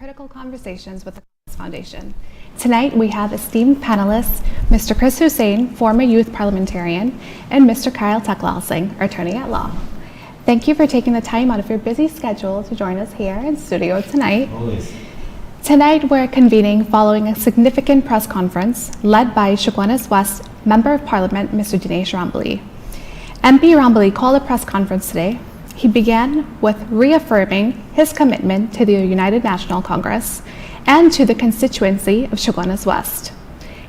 Critical Conversations with the Columbus Foundation. Tonight we have esteemed panelists, Mr. Chris Hussain, former youth parliamentarian, and Mr. Kyle Tekla Singh, attorney at law. Thank you for taking the time out of your busy schedule to join us here in studio tonight. Always. Tonight we're convening following a significant press conference led by Chaguanas West Member of Parliament, Mr. Dinesh Rambali. MP Rambali called a press conference today. He began with reaffirming his commitment to the United National Congress and to the constituency of Chaguanas West.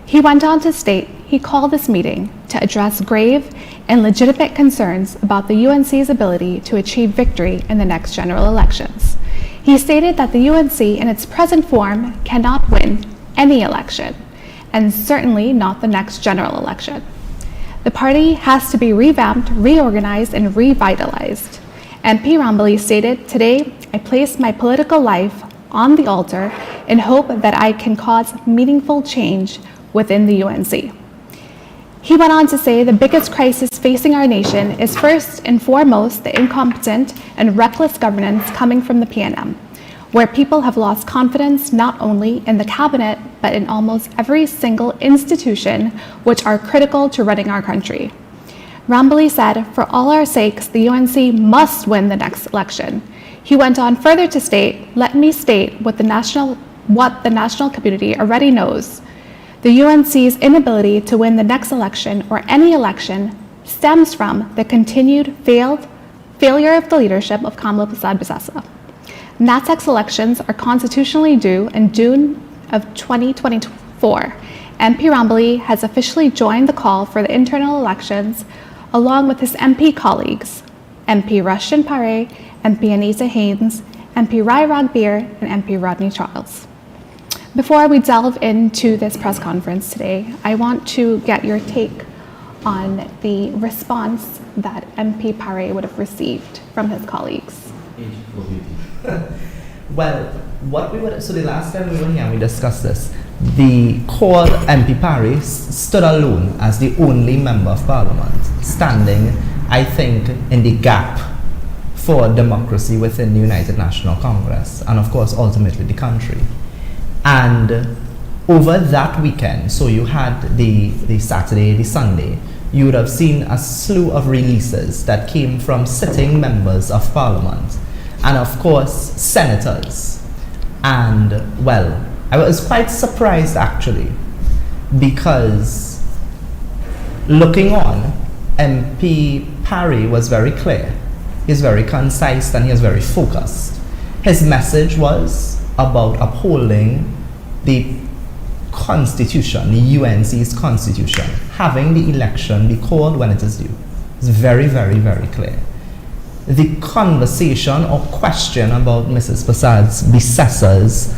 He went on to state he called this meeting to address grave and legitimate concerns about the UNC's ability to achieve victory in the next general elections. He stated that the UNC in its present form cannot win any election, and certainly not the next general election. The party has to be revamped, reorganized, and revitalized. MP Rambali stated, "Today, I place my political life on the altar in hope that I can cause meaningful change within the UNC." He went on to say the biggest crisis facing our nation is first and foremost the incompetent and reckless governance coming from the PNM, where people have lost confidence not only in the cabinet, but in almost every single institution which are critical to running our country. Rambali said, "For all our sakes, the UNC must win the next election." He went on further to state, "Let me state what the national community already knows. The UNC's inability to win the next election or any election stems from the continued failure of the leadership of Kamla Prasad-Bissessar. NATEC's elections are constitutionally due in June of 2024. MP Rambali has officially joined the call for the internal elections along with his MP colleagues, MP Rushton Pare, MP Anita Haynes, MP Rai Ragbir, and MP Rodney Charles." Before we delve into this press conference today, I want to get your take on the response that MP Pare would have received from his colleagues. Well, so the last time we were here, we discussed this. The call MP Pare stood alone as the only member of parliament, standing, I think, in the gap for democracy within the United National Congress, and of course, ultimately the country. And over that weekend, so you had the Saturday, the Sunday, you would have seen a slew of releases that came from sitting members of parliament, and of course, senators. And, well, I was quite surprised actually, because looking on, MP Pare was very clear, he's very concise, and he was very focused. His message was about upholding the Constitution, the UNC's Constitution, having the election be called when it is due. It's very, very, very clear. The conversation or question about Mrs. Prasad-Bissessar's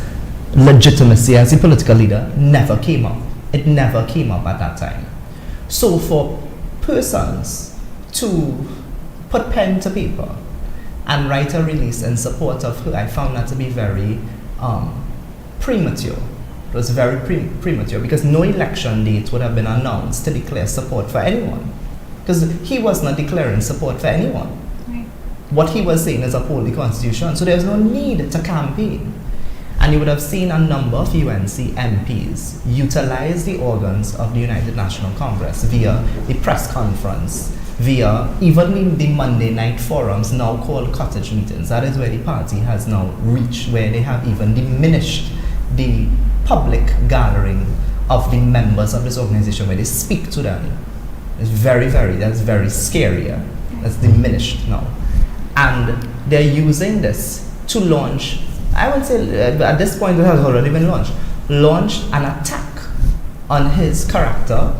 legitimacy as a political leader never came up. It never came up at that time. So for persons to put pen to paper and write a release in support of her, I found that to be very premature. It was very premature, because no election date would have been announced to declare support for anyone, because he was not declaring support for anyone. Right. What he was saying is uphold the Constitution, so there's no need to campaign. And you would have seen a number of UNC MPs utilize the organs of the United National Congress via the press conference, via even the Monday night forums now called cottage meetings. That is where the party has now reached, where they have even diminished the public gathering of the members of this organization, where they speak to them. It's that's very scarier. That's diminished now. And they're using this to launch, I would say at this point it has already been launched an attack on his character,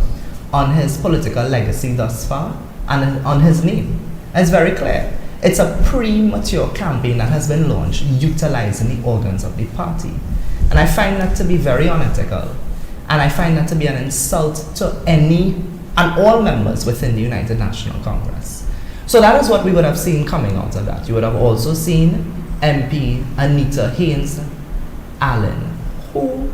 on his political legacy thus far, and on his name. It's very clear. It's a premature campaign that has been launched utilizing the organs of the party. And I find that to be very unethical. And I find that to be an insult to any and all members within the United National Congress. So that is what we would have seen coming out of that. You would have also seen MP Anita Haynes Allen, who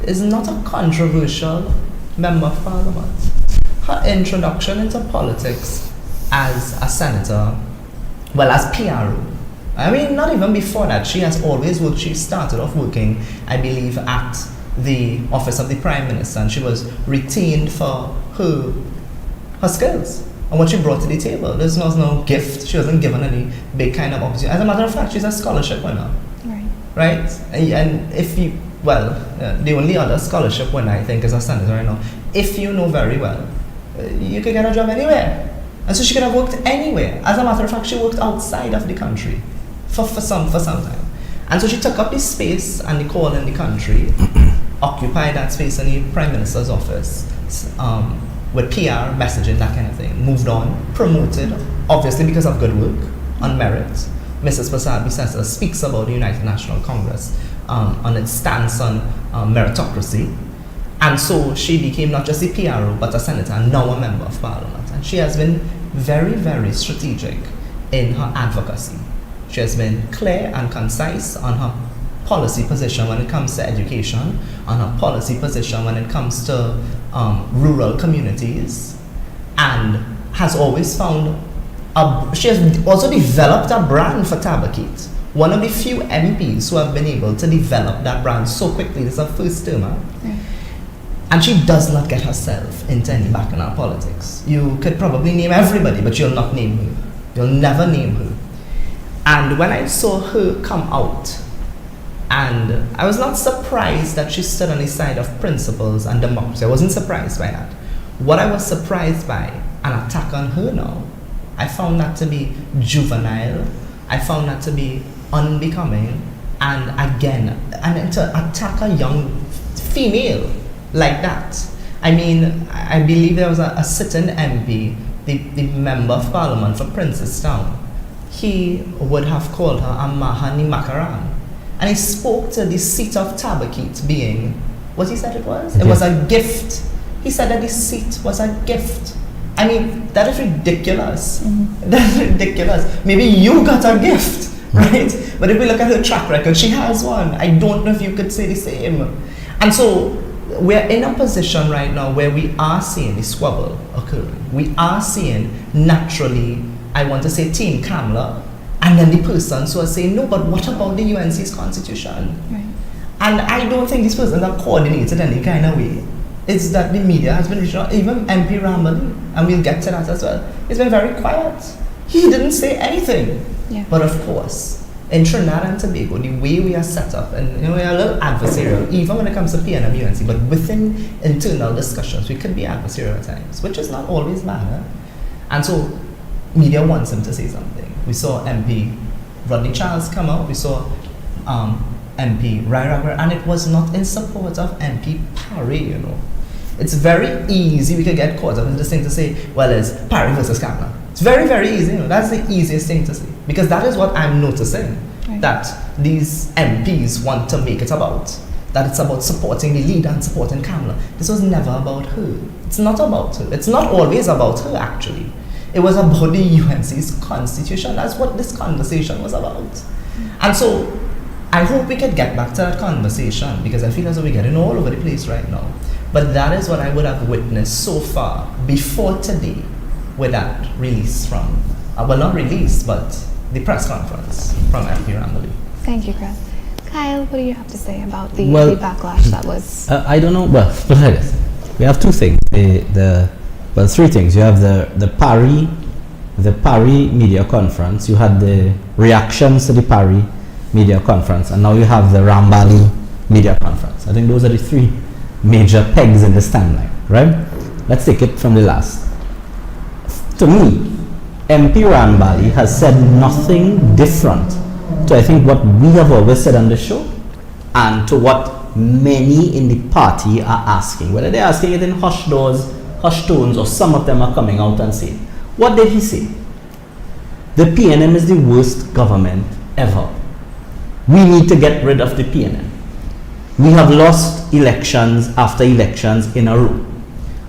is not a controversial member of parliament. Her introduction into politics as a senator, well, as PRO, I mean, not even before that. She has always worked. She started off working, I believe, at the office of the Prime Minister, and she was retained for her skills and what she brought to the table. This was no gift. She wasn't given any big kind of opportunity. As a matter of fact, she's a scholarship winner. Right? And if you, the only other scholarship winner I think is a senator right now. If you know very well, you could get a job anywhere. And so she could have worked anywhere. As a matter of fact, she worked outside of the country for some time. And so she took up the space and the call in the country, occupied that space in the Prime Minister's office, with PR, messaging, that kind of thing. Moved on, promoted, obviously because of good work, on merit. Mrs. Prasad-Bisesa speaks about the United National Congress on its stance on meritocracy. And so she became not just a PRO, but a senator, and now a member of parliament. And she has been very, very strategic in her advocacy. She has been clear and concise on her policy position when it comes to education, on her policy position when it comes to rural communities, and has always found, she has also developed a brand for Tabakit. One of the few MPs who have been able to develop that brand so quickly. This is her first term. And she does not get herself into any bacchanal politics. You could probably name everybody, but you'll not name her. You'll never name her. And when I saw her come out, and I was not surprised that she stood on the side of principles and democracy. I wasn't surprised by that. What I was surprised by, an attack on her now, I found that to be juvenile. I found that to be unbecoming. And again, and to attack a young female like that. I mean, I believe there was a sitting MP, the member of parliament for Princestown. He would have called her a Mahani Makaran. And he spoke to the seat of Tabakit being what he said it was. It was a gift. He said that the seat was a gift. I mean, that is ridiculous. That is ridiculous. Maybe you got a gift, right? But if we look at her track record, she has one. I don't know if you could say the same. And so we're in a position right now where we are seeing the squabble occurring. We are seeing naturally, I want to say Team Kamla, and then the persons who are saying, no, but what about the UNC's constitution? And I don't think these persons are coordinated in any kind of way. It's that the media has been reaching out, even MP Rambali, and we'll get to that as well. He's been very quiet. He didn't say anything. But of course, in Trinidad and Tobago, the way we are set up, and we are a little adversarial, even when it comes to PNM UNC, but within internal discussions, we could be adversarial at times, which is not always bad. And so, media wants him to say something. We saw MP Rodney Charles come out, we saw MP Rai Raghuwar, and it was not in support of MP Parry, It's very easy, we could get caught up in this thing to say, well, it's Parry versus Kamla. It's very, very easy, That's the easiest thing to say. Because that is what I'm noticing, that these MPs want to make it about. That it's about supporting the leader and supporting Kamla. This was never about her. It's not about her. It's not always about her, actually. It was about the UNC's constitution. That's what this conversation was about. And so, I hope we could get back to that conversation, because I feel as though we're getting all over the place right now. But that is what I would have witnessed so far before today with that release from, well, not release, but the press conference from MP Rambali. Thank you, Chris. Kyle, what do you have to say about the backlash that was? I don't know. Well, but I guess we have two things. Three things. You have the Parry media conference. You had the reactions to the Parry media conference, and now you have the Rambali media conference. I think those are the three major pegs in this timeline, right? Let's take it from the last. To me, MP Rambali has said nothing different to, I think, what we have always said on the show, and to what many in the party are asking. Whether they're asking it in hushed tones, or some of them are coming out and saying, what did he say? The PNM is the worst government ever. We need to get rid of the PNM. We have lost elections after elections in a row.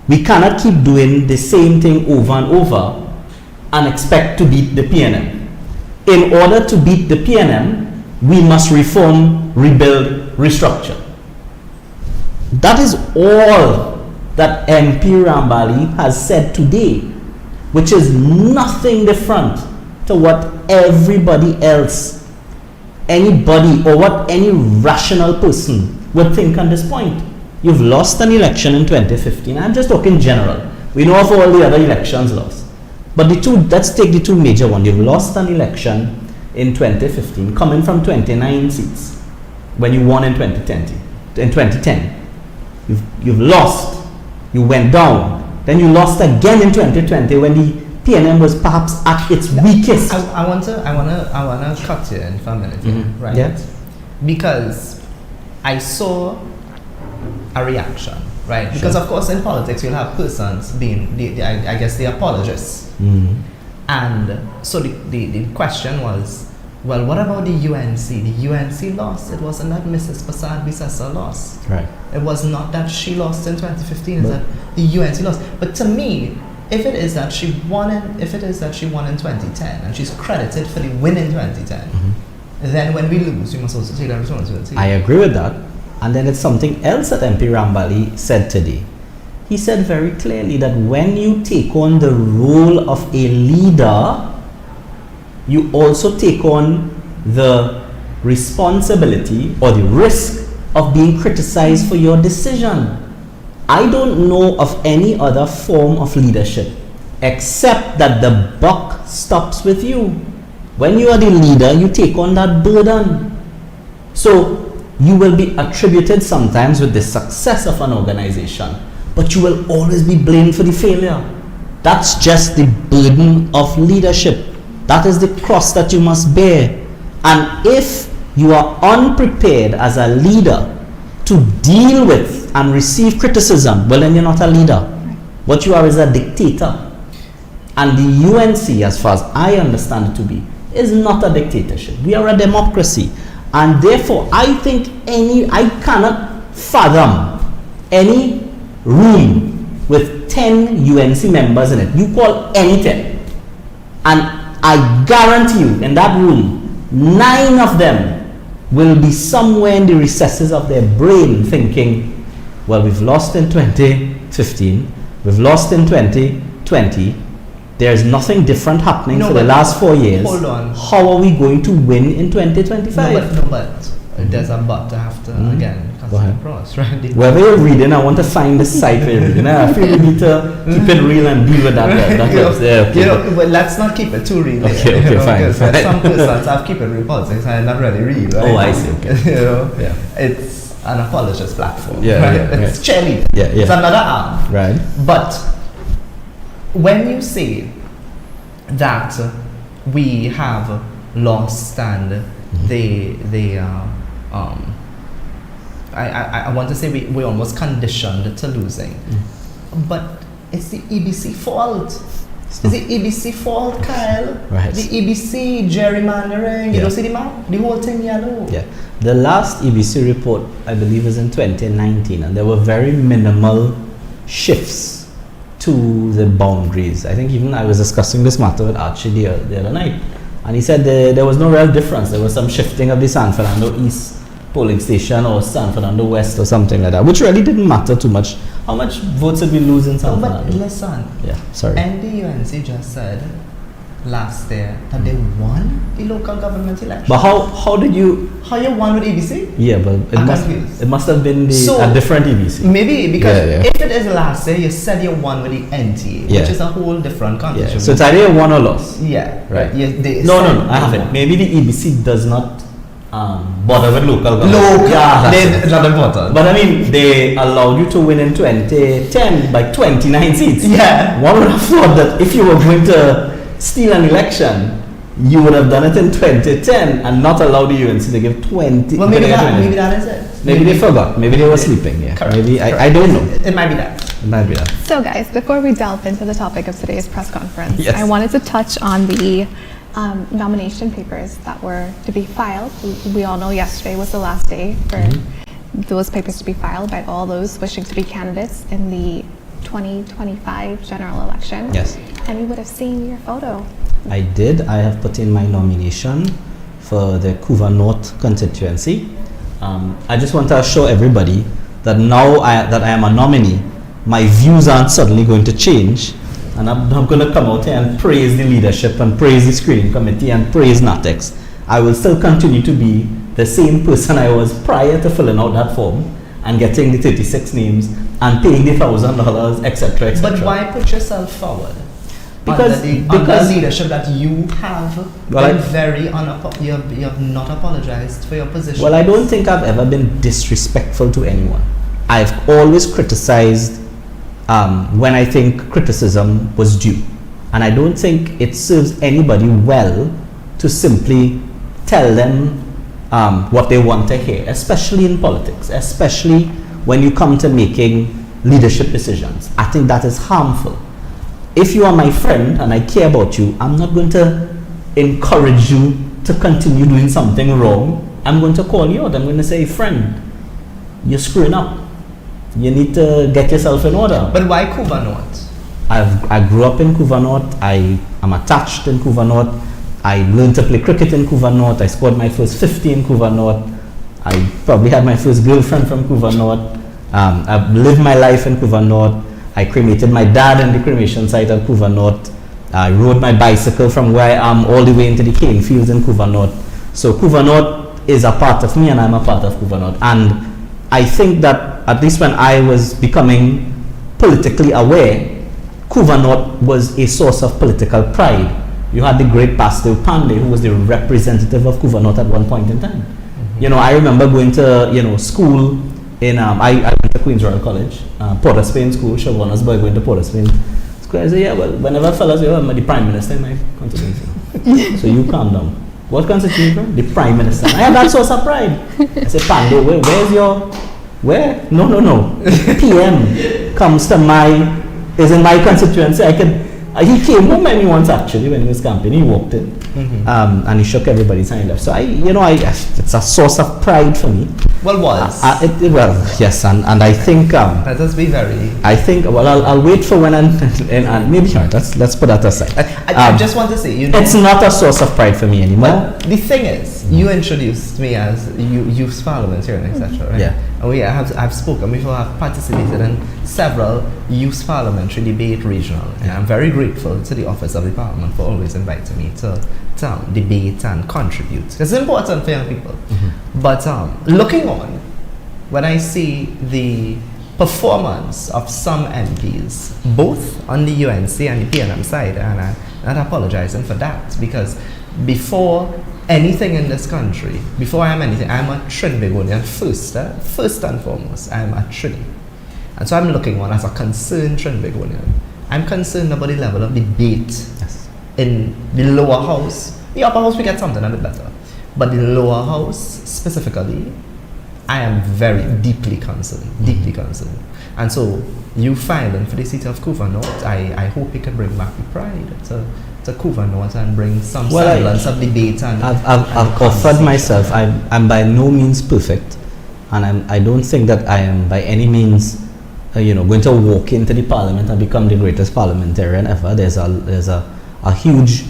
We cannot keep doing the same thing over and over and expect to beat the PNM. In order to beat the PNM, we must reform, rebuild, restructure. That is all that MP Rambali has said today, which is nothing different to what everybody else anybody or what any rational person would think on this point. You've lost an election in 2015. I'm just talking general. We know of all the other elections lost. But let's take the two major ones. You've lost an election in 2015, coming from 29 seats when you won in 2010. You've lost. You went down. Then you lost again in 2020 when the PNM was perhaps at its weakest. I want to cut you in for a minute, right? Yeah. Because I saw a reaction, right? Because of course in politics you'll have persons being I guess the apologists. And so the question was, well, what about the UNC? The UNC lost. It wasn't that Mrs. Prasad Bisesa lost. Right. It was not that she lost in 2015. It's that the UNC lost. But to me, if it is that she won in 2010 and she's credited for the win in 2010, then when we lose, we must also take that responsibility. I agree with that. And then it's something else that MP Rambali said today. He said very clearly that when you take on the role of a leader, you also take on the responsibility or the risk of being criticized for your decision. I don't know of any other form of leadership except that the buck stops with you. When you are the leader, you take on that burden. So you will be attributed sometimes with the success of an organization, but you will always be blamed for the failure. That's just the burden of leadership. That is the cross that you must bear. And if you are unprepared as a leader to deal with and receive criticism, well, then you're not a leader. What you are is a dictator. And the UNC, as far as I understand it to be, is not a dictatorship. We are a democracy. And therefore, I think I cannot fathom any room with 10 UNC members in it. You call any 10. And I guarantee you, in that room, 9 of them will be somewhere in the recesses of their brain thinking, well, we've lost in 2015, we've lost in 2020, there's nothing different happening for the last 4 years. Hold on. How are we going to win in 2025? No, but there's a but to have to, again, Go ahead. across, right? Wherever you're reading, I want to find the site where you're reading. I feel we need to keep it real and deal with that. But let's not keep it too real. Okay, fine. Because some persons have keep it real politics and not really real, right? Oh, I see. Okay. Yeah. It's an apologist platform. Yeah, right? yeah, It's cheerleading. Yeah. It's another arm. Right. But when you say that we have lost and I want to say we almost conditioned to losing, but it's the EBC fault. It's the EBC fault, Kyle. Right. The EBC gerrymandering. You don't see the map? The whole thing yellow. Yeah. The last EBC report, I believe, was in 2019, and there were very minimal shifts to the boundaries. I think even I was discussing this matter with Archie the other night, and he said there was no real difference. There was some shifting of the San Fernando East polling station or San Fernando West or something like that, which really didn't matter too much. How much votes did we lose in San Fernando? But listen, Yeah, sorry. NDUNC just said last year that they won the local government election. But how did you? How you won with EBC? Yeah, but I'm confused. it must have been So- a different EBC. Maybe because Yeah. if it is last year, you said you won with the NTA, Yeah. which is a whole different Yeah. constitution. So it's either a won or loss. Yeah, Right. They No, said I haven't. won. Maybe the EBC does not bother with local government. Local, Yeah, that's it. it's not important. But I mean, they allowed you to win in 2010 by 29 seats. Yeah. One would have thought that if you were going to steal an election, you would have done it in 2010 and not allowed the UNC to give 20. Well, maybe to get that 20. is it. Maybe they forgot. Maybe they were sleeping. Yeah. Correct. Maybe Correct. I don't know. It might be that. It might be that. So guys, before we delve into the topic of today's press conference, Yes. I wanted to touch on the nomination papers that were to be filed. We all know yesterday was the last day for those papers to be filed by all those wishing to be candidates in the 2025 general election. Yes. And you would have seen your photo. I did. I have put in my nomination for the Couva North constituency. I just want to assure everybody that now that I am a nominee, my views aren't suddenly going to change, and I'm not going to come out here and praise the leadership and praise the screening committee and praise NATEX I will still continue to be the same person I was prior to filling out that form and getting the 36 names and paying the $1,000, etc., etc. But why put yourself forward? Because under leadership that you have Well, been very you have not apologized for your position. Well, I don't think I've ever been disrespectful to anyone. I've always criticized when I think criticism was due. And I don't think it serves anybody well to simply tell them what they want to hear, especially in politics, especially when you come to making leadership decisions. I think that is harmful. If you are my friend and I care about you, I'm not going to encourage you to continue doing something wrong. I'm going to call you out. I'm going to say, friend, you're screwing up. You need to get yourself in order. But why Couva North? I grew up in Couva North. I am attached in Couva North. I learned to play cricket in Couva North. I scored my first 50 in Couva North. I probably had my first girlfriend from Couva North. I've lived my life in Couva North. I cremated my dad in the cremation site at Couva North. I rode my bicycle from where I am all the way into the cane fields in Couva North. So Couva North is a part of me and I'm a part of Couva North. And I think that at least when I was becoming politically aware, Couva North was a source of political pride. You had the great Pastor Pandey, who was the representative of Couva North at one point in time. Mm-hmm. You know, I remember going to, school in, I went to Queen's Royal College, Port of Spain School, Siobhan's boy going to Port of Spain School. I said, yeah, well, whenever fellas, I'm the Prime Minister in my constituency. So you calm down. What constituency? The Prime Minister. I have that source of pride. I said, Pandey, where's your, where? No. PM comes to is in my constituency. He came home with me once actually when he was campaigning. He walked in, and he shook everybody's hand left. So it's a source of pride for me. Well, was well, yes, and I think let us be very. I think I'll wait for when and maybe not. Let's put that aside. I just want to say, it's not a source of pride for me anymore. But the thing is, you introduced me as youth parliamentarian, etc. Right? Yeah. And I've spoken before. I've participated in several youth parliamentary debate regional, and I'm very grateful to the office of the parliament for always inviting me to debate and contribute. It's important for young people. Mm-hmm. But looking on, when I see the performance of some MPs, both on the UNC and the PNM side, and I'm not apologizing for that, because before anything in this country, before I am anything, I'm a Trinbagonian first and foremost. I'm a Trini. And so I'm looking on as a concerned Trinbagonian. I'm concerned about the level of debate in the lower house. The upper house, we get something a bit better. But the lower house, specifically, I am very deeply concerned. And so, you filing for the seat of Couva North, I hope you can bring back the pride to Couva North and bring some semblance of debate. And I've offered myself. I'm by no means perfect, and I don't think that I am by any means going to walk into the parliament and become the greatest parliamentarian ever. There's a huge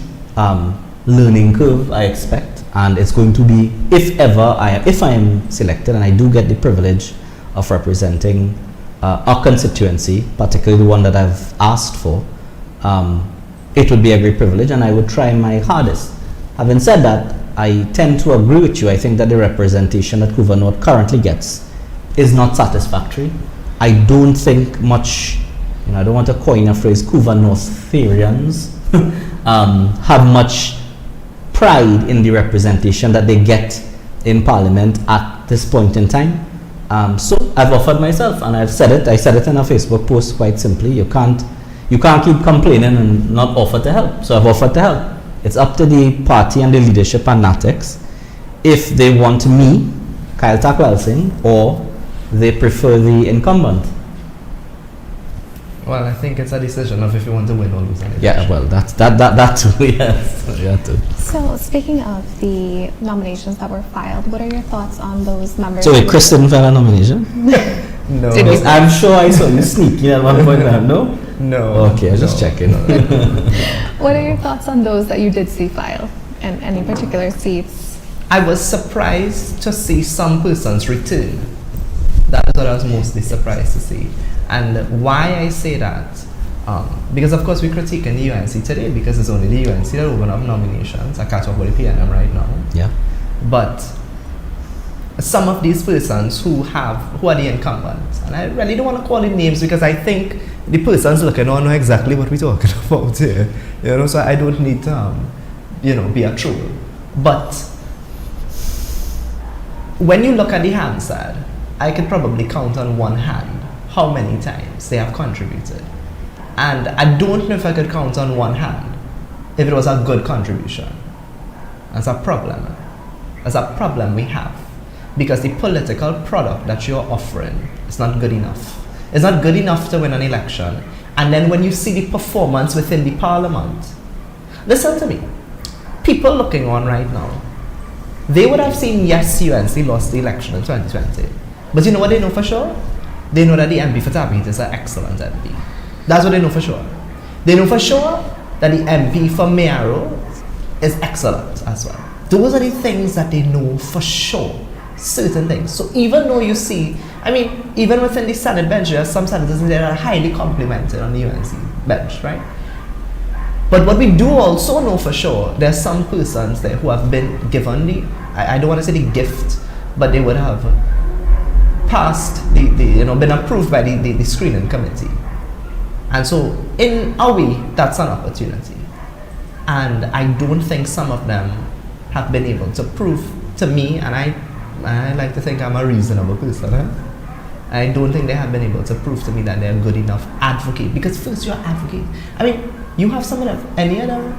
learning curve, I expect, and it's going to be, if I am selected and I do get the privilege of representing a constituency, particularly the one that I've asked for, it would be a great privilege, and I would try my hardest. Having said that, I tend to agree with you. I think that the representation that Couva North currently gets is not satisfactory. I don't think much, I don't want to coin a phrase, Couva Northarians have much pride in the representation that they get in Parliament at this point in time. So I've offered myself, and I've said it. I said it in a Facebook post quite simply. You can't keep complaining and not offer to help. So I've offered to help. It's up to the party and the leadership and NATEX if they want me, Kyle Takwelsing, or they prefer the incumbent. Well, I think it's a decision of if you want to win or lose. Yeah, well, that too, yes. That too. So, speaking of the nominations that were filed, what are your thoughts on those members? So, wait, Chris didn't file a nomination? No. I'm sure I saw you sneaking at one point. No? No. Okay, I was just checking. What are your thoughts on those that you did see file and any particular seats? I was surprised to see some persons return. That is what I was mostly surprised to see. And why I say that, Because of course we're critiquing the UNC today because it's only the UNC that open up nominations. I catch up with the PNM right now. Yeah. But some of these persons who are the incumbents, and I really don't want to call it names because I think the persons looking on know exactly what we're talking about here. You know, so I don't need to, be a troll. But when you look at the Hansard, I could probably count on one hand how many times they have contributed. And I don't know if I could count on one hand if it was a good contribution. That's a problem. That's a problem we have. Because the political product that you're offering is not good enough. It's not good enough to win an election. And then when you see the performance within the parliament, listen to me. People looking on right now, they would have seen, yes, UNC lost the election in 2020. But you know what they know for sure? They know that the MP for Tabit is an excellent MP. That's what they know for sure. They know for sure that the MP for Mayaro is excellent as well. Those are the things that they know for sure. Certain things. So even though you see, even within the Senate bench, there are some senators that are highly complimented on the UNC bench, right? But what we do also know for sure, there are some persons there who have been given I don't want to say the gift, but they would have passed been approved by the screening committee. And so in a way, that's an opportunity. And I don't think some of them have been able to prove to me, and I like to think I'm a reasonable person. I don't think they have been able to prove to me that they're good enough advocate. Because first you're advocate. You have some of them, any of them,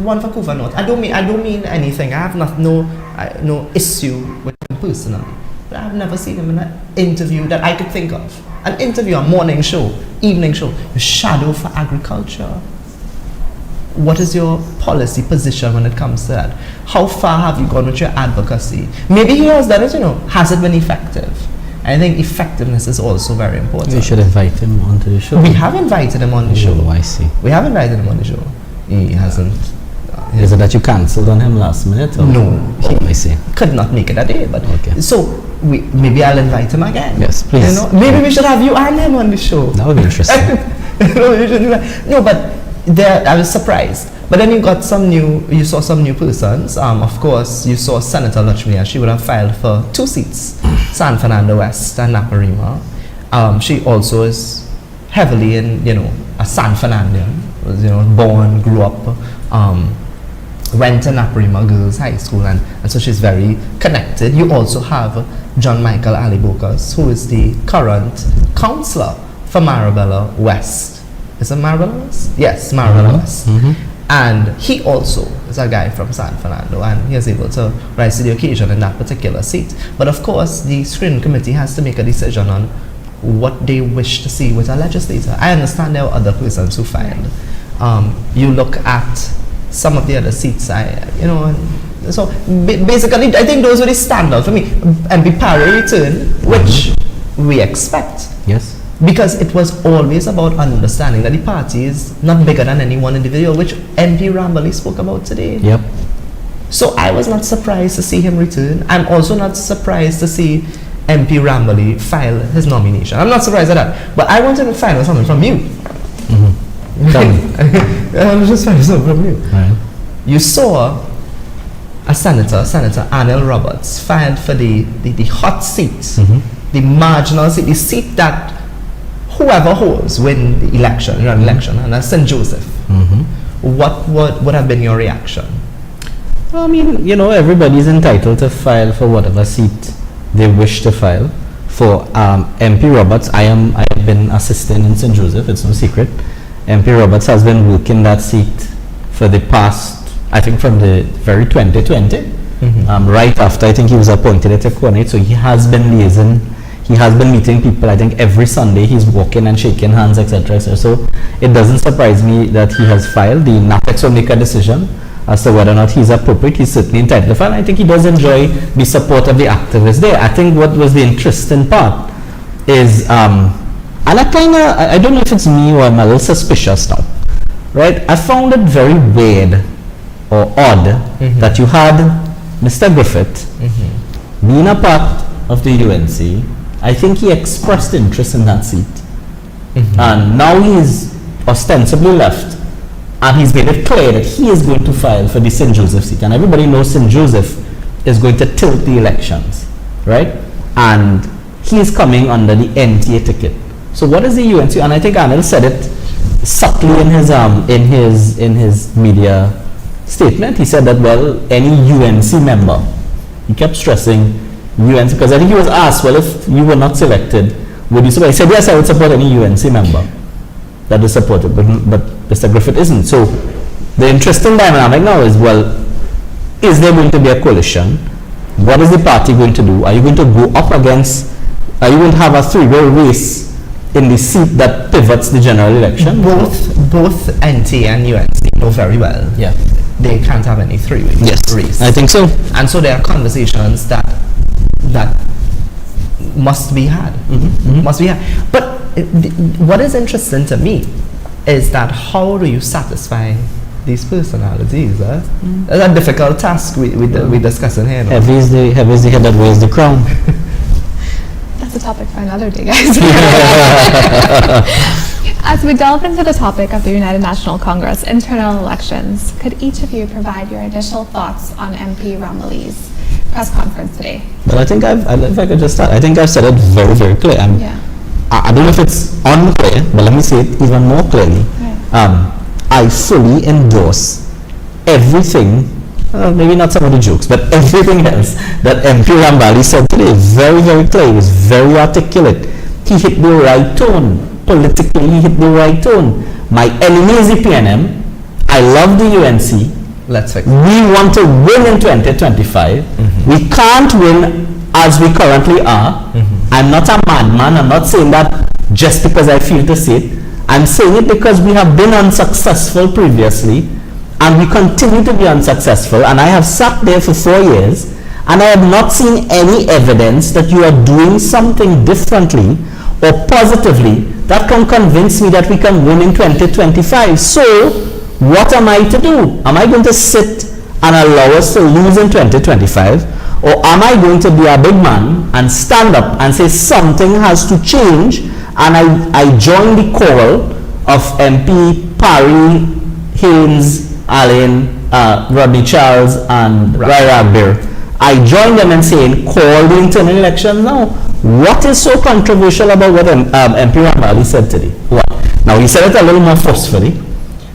one for Couva North. I don't mean anything. I have no issue with them personally. But I've never seen them in an interview that I could think of. An interview, a morning show, evening show, shadow for agriculture. What is your policy position when it comes to that? How far have you gone with your advocacy? Maybe he has done it, has it been effective? I think effectiveness is also very important. We should invite him onto the show. We have invited him on the show. Oh, I see. We have invited him on the show. He hasn't. Is it that you cancelled on him last minute? Or? No. I see. Could not make it a day, but okay. So maybe I'll invite him again. Yes, please. Maybe we should have you and him on the show. That would be interesting. No, but I was surprised. But then you saw some new persons. Of course, you saw Senator Lakshmi. She would have filed for 2 seats, San Fernando West and Naparima. She also is heavily in, a San Fernandian. Was, born, grew up, went to Naparima Girls High School, and so she's very connected. You also have John Michael Alibokas, who is the current councillor for Marabella West. Is it Marabella West? Yes, Marabella West. Mm-hmm. And he also is a guy from San Fernando, and he is able to rise to the occasion in that particular seat. But of course, the screening committee has to make a decision on what they wish to see with a legislator. I understand there are other persons who filed. You look at some of the other seats, so basically, I think those were the standouts for me. MP Parry return, which we expect. Yes. Because it was always about understanding that the party is not bigger than any one individual, which MP Rambley spoke about today. Yep. So I was not surprised to see him return. I'm also not surprised to see MP Rambley file his nomination. I'm not surprised at that. But I wanted to find out something from you. Mm-hmm. Tell me. I was just finding something from you. Right. You saw a Senator Anil Roberts, filed for the hot seat, the marginal seat, the seat that whoever holds win the election, and that's St. Joseph. What would have been your reaction? Well, everybody's entitled to file for whatever seat they wish to file. For MP Roberts, I have been assisting in St. Joseph, it's no secret. MP Roberts has been working that seat for the past, I think from the very 2020, right after I think he was appointed at Equinate, so he has been liaising. He has been meeting people, I think every Sunday he's walking and shaking hands, etc. So it doesn't surprise me that he has filed. The NAPEX will make a decision as to whether or not he's appropriate. He's certainly entitled to file. I think he does enjoy the support of the activists there. I think what was the interesting part is, and I don't know if it's me or I'm a little suspicious now, right? I found it very weird or odd that you had Mr. Griffith being a part of the UNC. I think he expressed interest in that seat. And now he's ostensibly left, and he's made it clear that he is going to file for the St. Joseph seat. And everybody knows St. Joseph is going to tilt the elections, right? And he is coming under the NTA ticket. So what is the UNC? And I think Anil said it subtly in his media statement. He said that, well, any UNC member, he kept stressing UNC, because I think he was asked, well, if you were not selected, would you support? He said, yes, I would support any UNC member that is supported, but Mr. Griffith isn't. So the interesting dynamic now is, well, is there going to be a coalition? What is the party going to do? Are you going to go up against, are you going to have a three-way race in the seat that pivots the general election? Both NT and UNC know very well. Yeah. They can't have any three-way race. I think so. And so there are conversations that must be had. Must be had. But what is interesting to me is that how do you satisfy these personalities? It's a difficult task we're discussing here. No? Heavy is the head that weighs the crown. That's a topic for another day, guys. As we delve into the topic of the United National Congress internal elections, could each of you provide your initial thoughts on MP Ramali's press conference today? Well, I think if I could just start, I think I've said it very, very clear. I don't know if it's unclear, but let me say it even more clearly. Right. I fully endorse everything, maybe not some of the jokes, but everything else that MP Rambali said today. Very, very clear. He was very articulate. He hit the right tone. Politically, he hit the right tone. My enemy is the PNM. I love the UNC. Let's fix it. We want to win in 2025. We can't win as we currently are. I'm not a madman. I'm not saying that just because I feel to say it. I'm saying it because we have been unsuccessful previously, and we continue to be unsuccessful. And I have sat there for 4 years, and I have not seen any evidence that you are doing something differently or positively that can convince me that we can win in 2025. So, what am I to do? Am I going to sit and allow us to lose in 2025? Or am I going to be a big man and stand up and say something has to change, and I join the call of MP Parry, Haynes, Allen, Rodney Charles, and Rai Ragbir. I join them in saying, call the internal elections now. What is so controversial about what MP Rambali said today? What? Now, he said it a little more forcefully.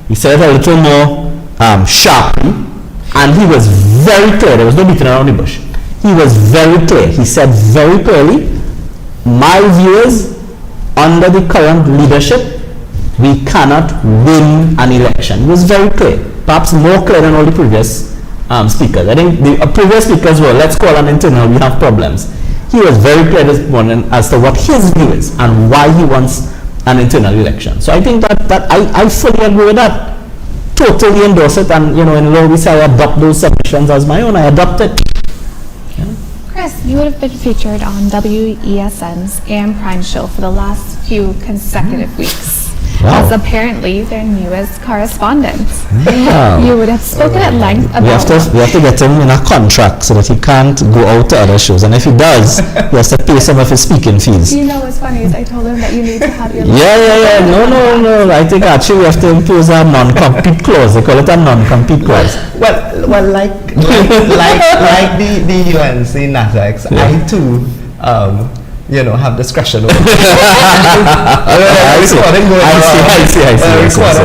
He said it a little more sharply. And he was very clear. There was no beating around the bush. He was very clear. He said very clearly, my view is, under the current leadership, we cannot win an election. He was very clear. Perhaps more clear than all the previous speakers. I think the previous speakers were, let's call an internal, we have problems. He was very clear this morning as to what his view is and why he wants an internal election. So I think that I fully agree with that. Totally endorse it, and in law we say I adopt those submissions as my own. I adopt it. Chris, you would have been featured on WESN's AM Prime show for the last few consecutive weeks. Wow. As apparently their newest correspondent. Wow. You would have spoken at length about... We have to get him in a contract so that he can't go out to other shows. And if he does, he has to pay some of his speaking fees. You know what's funny is I told him that you need to have your... Yeah. No. I think actually we have to impose a non-compete clause. They call it a non-compete clause. Well, like the UNC NATEX, I too, have discretion over.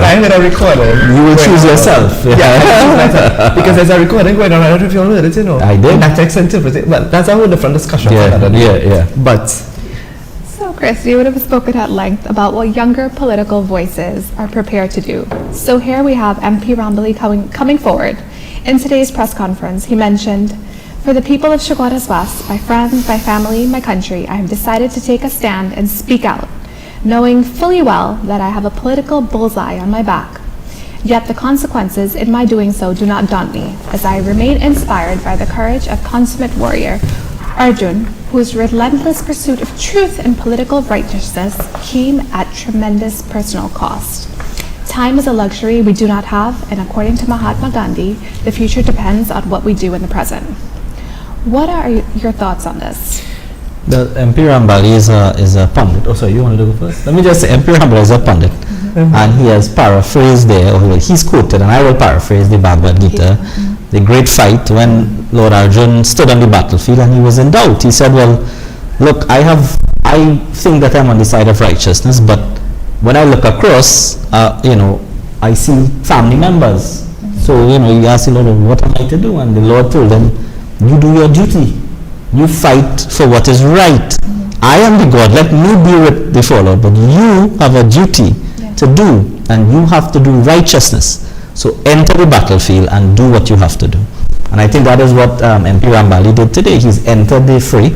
I heard a recording. You will choose yourself. Yeah, because there's a recording going on. I don't know if you all heard it. I did. NATEX interpreted. Well, that's a whole different discussion. Yeah. But. So, Chris, you would have spoken at length about what younger political voices are prepared to do. So here we have MP Rambali coming forward. In today's press conference, he mentioned, "For the people of Chaguanas West, my friends, my family, my country, I have decided to take a stand and speak out, knowing fully well that I have a political bullseye on my back. Yet the consequences in my doing so do not daunt me, as I remain inspired by the courage of consummate warrior Arjun, whose relentless pursuit of truth and political righteousness came at tremendous personal cost. Time is a luxury we do not have, and according to Mahatma Gandhi, the future depends on what we do in the present." What are your thoughts on this? The MP Rambali is a pundit. Oh, sorry, you wanted to go first? Let me just say, MP Rambali is a pundit. and he has paraphrased there, or he's quoted, and I will paraphrase the Bhagavad Gita, the great fight when Lord Arjun stood on the battlefield and he was in doubt. He said, well, look, I think that I'm on the side of righteousness, but when I look across, I see family members. So, he asked the Lord, what am I to do? And the Lord told him, you do your duty. You fight for what is right. I am the God, let me be with the Lord, but you have a duty to do, and you have to do righteousness. So enter the battlefield and do what you have to do. And I think that is what MP Rambali did today. He's entered the fray.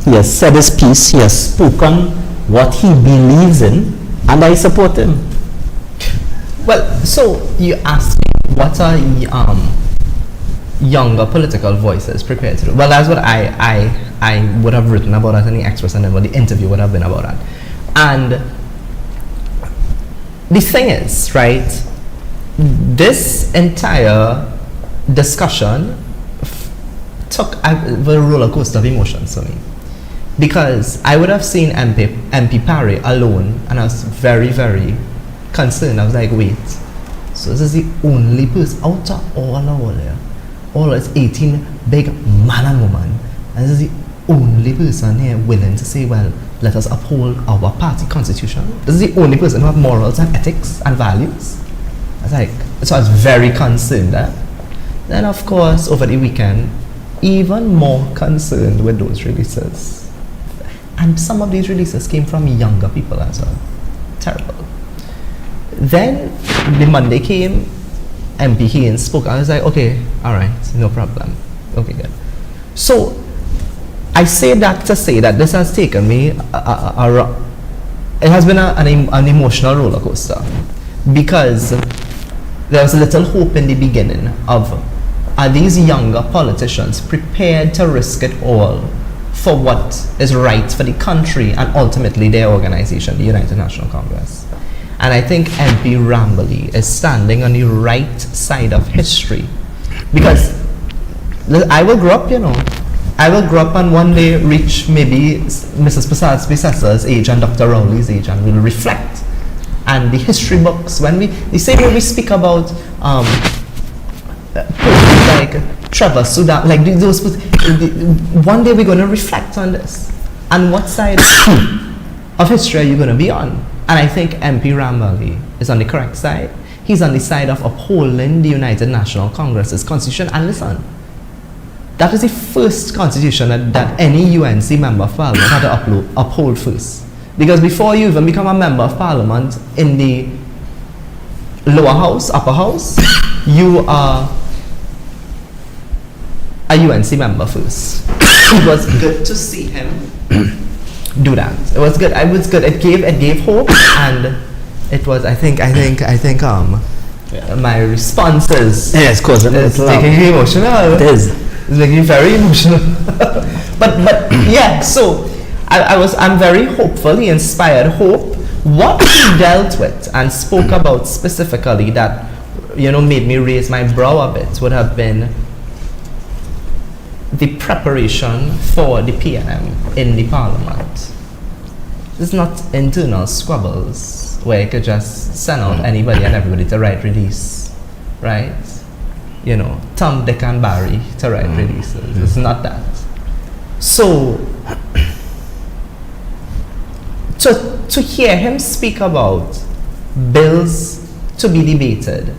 He has said his piece. He has spoken what he believes in, and I support him. Well, so you asked me, what are younger political voices prepared to do? Well, that's what I would have written about it in the Express, and then what the interview would have been about that. And the thing is, right, this entire discussion took a roller coaster of emotions for me, because I would have seen MP Parry alone, and I was very, very concerned. I was like, wait, so this is the only person out of all its 18 big man and woman, and this is the only person here willing to say, well, let us uphold our party constitution. This is the only person who have morals and ethics and values. I was like, so I was very concerned there. Then of course, over the weekend, even more concerned with those releases. And some of these releases came from younger people as well. Terrible. Then the Monday came, MP Haynes spoke. I was like, okay, all right, no problem. Okay, good. So I say that to say that this has taken me, it has been an emotional roller coaster, because there was a little hope in the beginning of, are these younger politicians prepared to risk it all for what is right for the country and ultimately their organization, the United National Congress? And I think MP Rambali is standing on the right side of history, because I will grow up, I will grow up and one day reach maybe Mrs. Prasad's Bisessa's age and Dr. Rowley's age, and we'll reflect. And the history books, when we speak about like Trevor Sudan, like those, one day we're going to reflect on this. And what side of history are you going to be on? And I think MP Rambali is on the correct side. He's on the side of upholding the United National Congress's constitution. And listen, that is the first constitution that any UNC member of parliament had to uphold first. Because before you even become a member of parliament in the lower house, upper house, you are a UNC member first. It was good to see him do that. It was good. It was good. It gave hope, and it was. I think. My responses. Yes, of course. It's making me emotional. It is. It's making me very emotional. but yeah. So I'm very hopefully inspired. Hope. What he dealt with and spoke about specifically that made me raise my brow a bit would have been the preparation for the PNM in the parliament. It's not internal squabbles where you could just send out anybody and everybody to write release, right? Tom, Dick and Barry to write releases. It's not that. So to hear him speak about bills to be debated,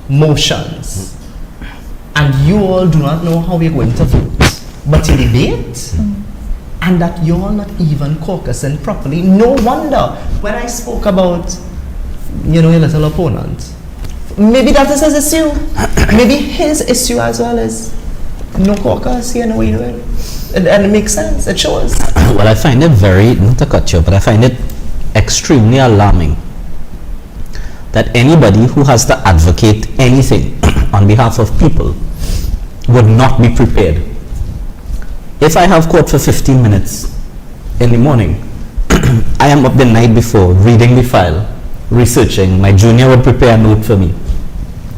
motions, and you all do not know how we're going to vote, but you debate, and that you're not even caucusing properly. No wonder when I spoke about, your little opponent, maybe that is his issue. Maybe his issue as well is no caucus, no way to it. And it makes sense, it shows. Well, I find it not to cut you, but I find it extremely alarming that anybody who has to advocate anything on behalf of people would not be prepared. If I have court for 15 minutes in the morning, I am up the night before reading the file, researching. My junior would prepare a note for me.